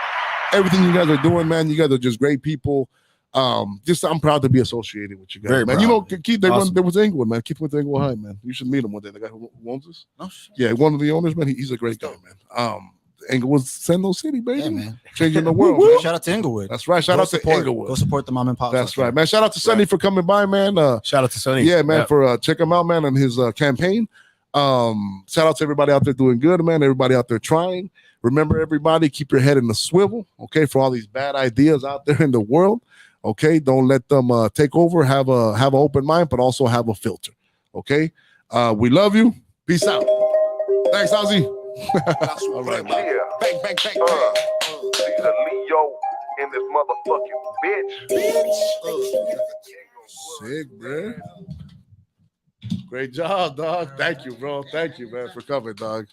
Everything you guys are doing, man. You guys are just great people. I'm proud to be associated with you guys, Very man. proud. You know, Keith, there was Inglewood, man. Keith went to Inglewood High, man. You should meet him one day. The guy who owns us. Oh, shit. Yeah, one of the owners, man. He's a great guy, man. Inglewood, Sendo City, baby. Yeah, man. Changing the world. Man. Shout out to Inglewood. That's right. Shout out to Inglewood. Go support the mom and pop. That's right, man. Shout out to Sonny for coming by, man. Shout out to Sonny. Yeah, man, for check him out, man, on his campaign. Shout out to everybody out there doing good, man. Everybody out there trying. Remember, everybody, keep your head in the swivel, okay, for all these bad ideas out there in the world. Okay, don't let them take over. Have an open mind, but also have a filter. Okay, we love you. Peace out. Thanks, Ozzy. All right, man. Bang, bang, bang, bang. She's a Leo in this motherfucking bitch. Sick, bro. Great job, dog. Thank you, bro. Thank you, man, for coming, dog.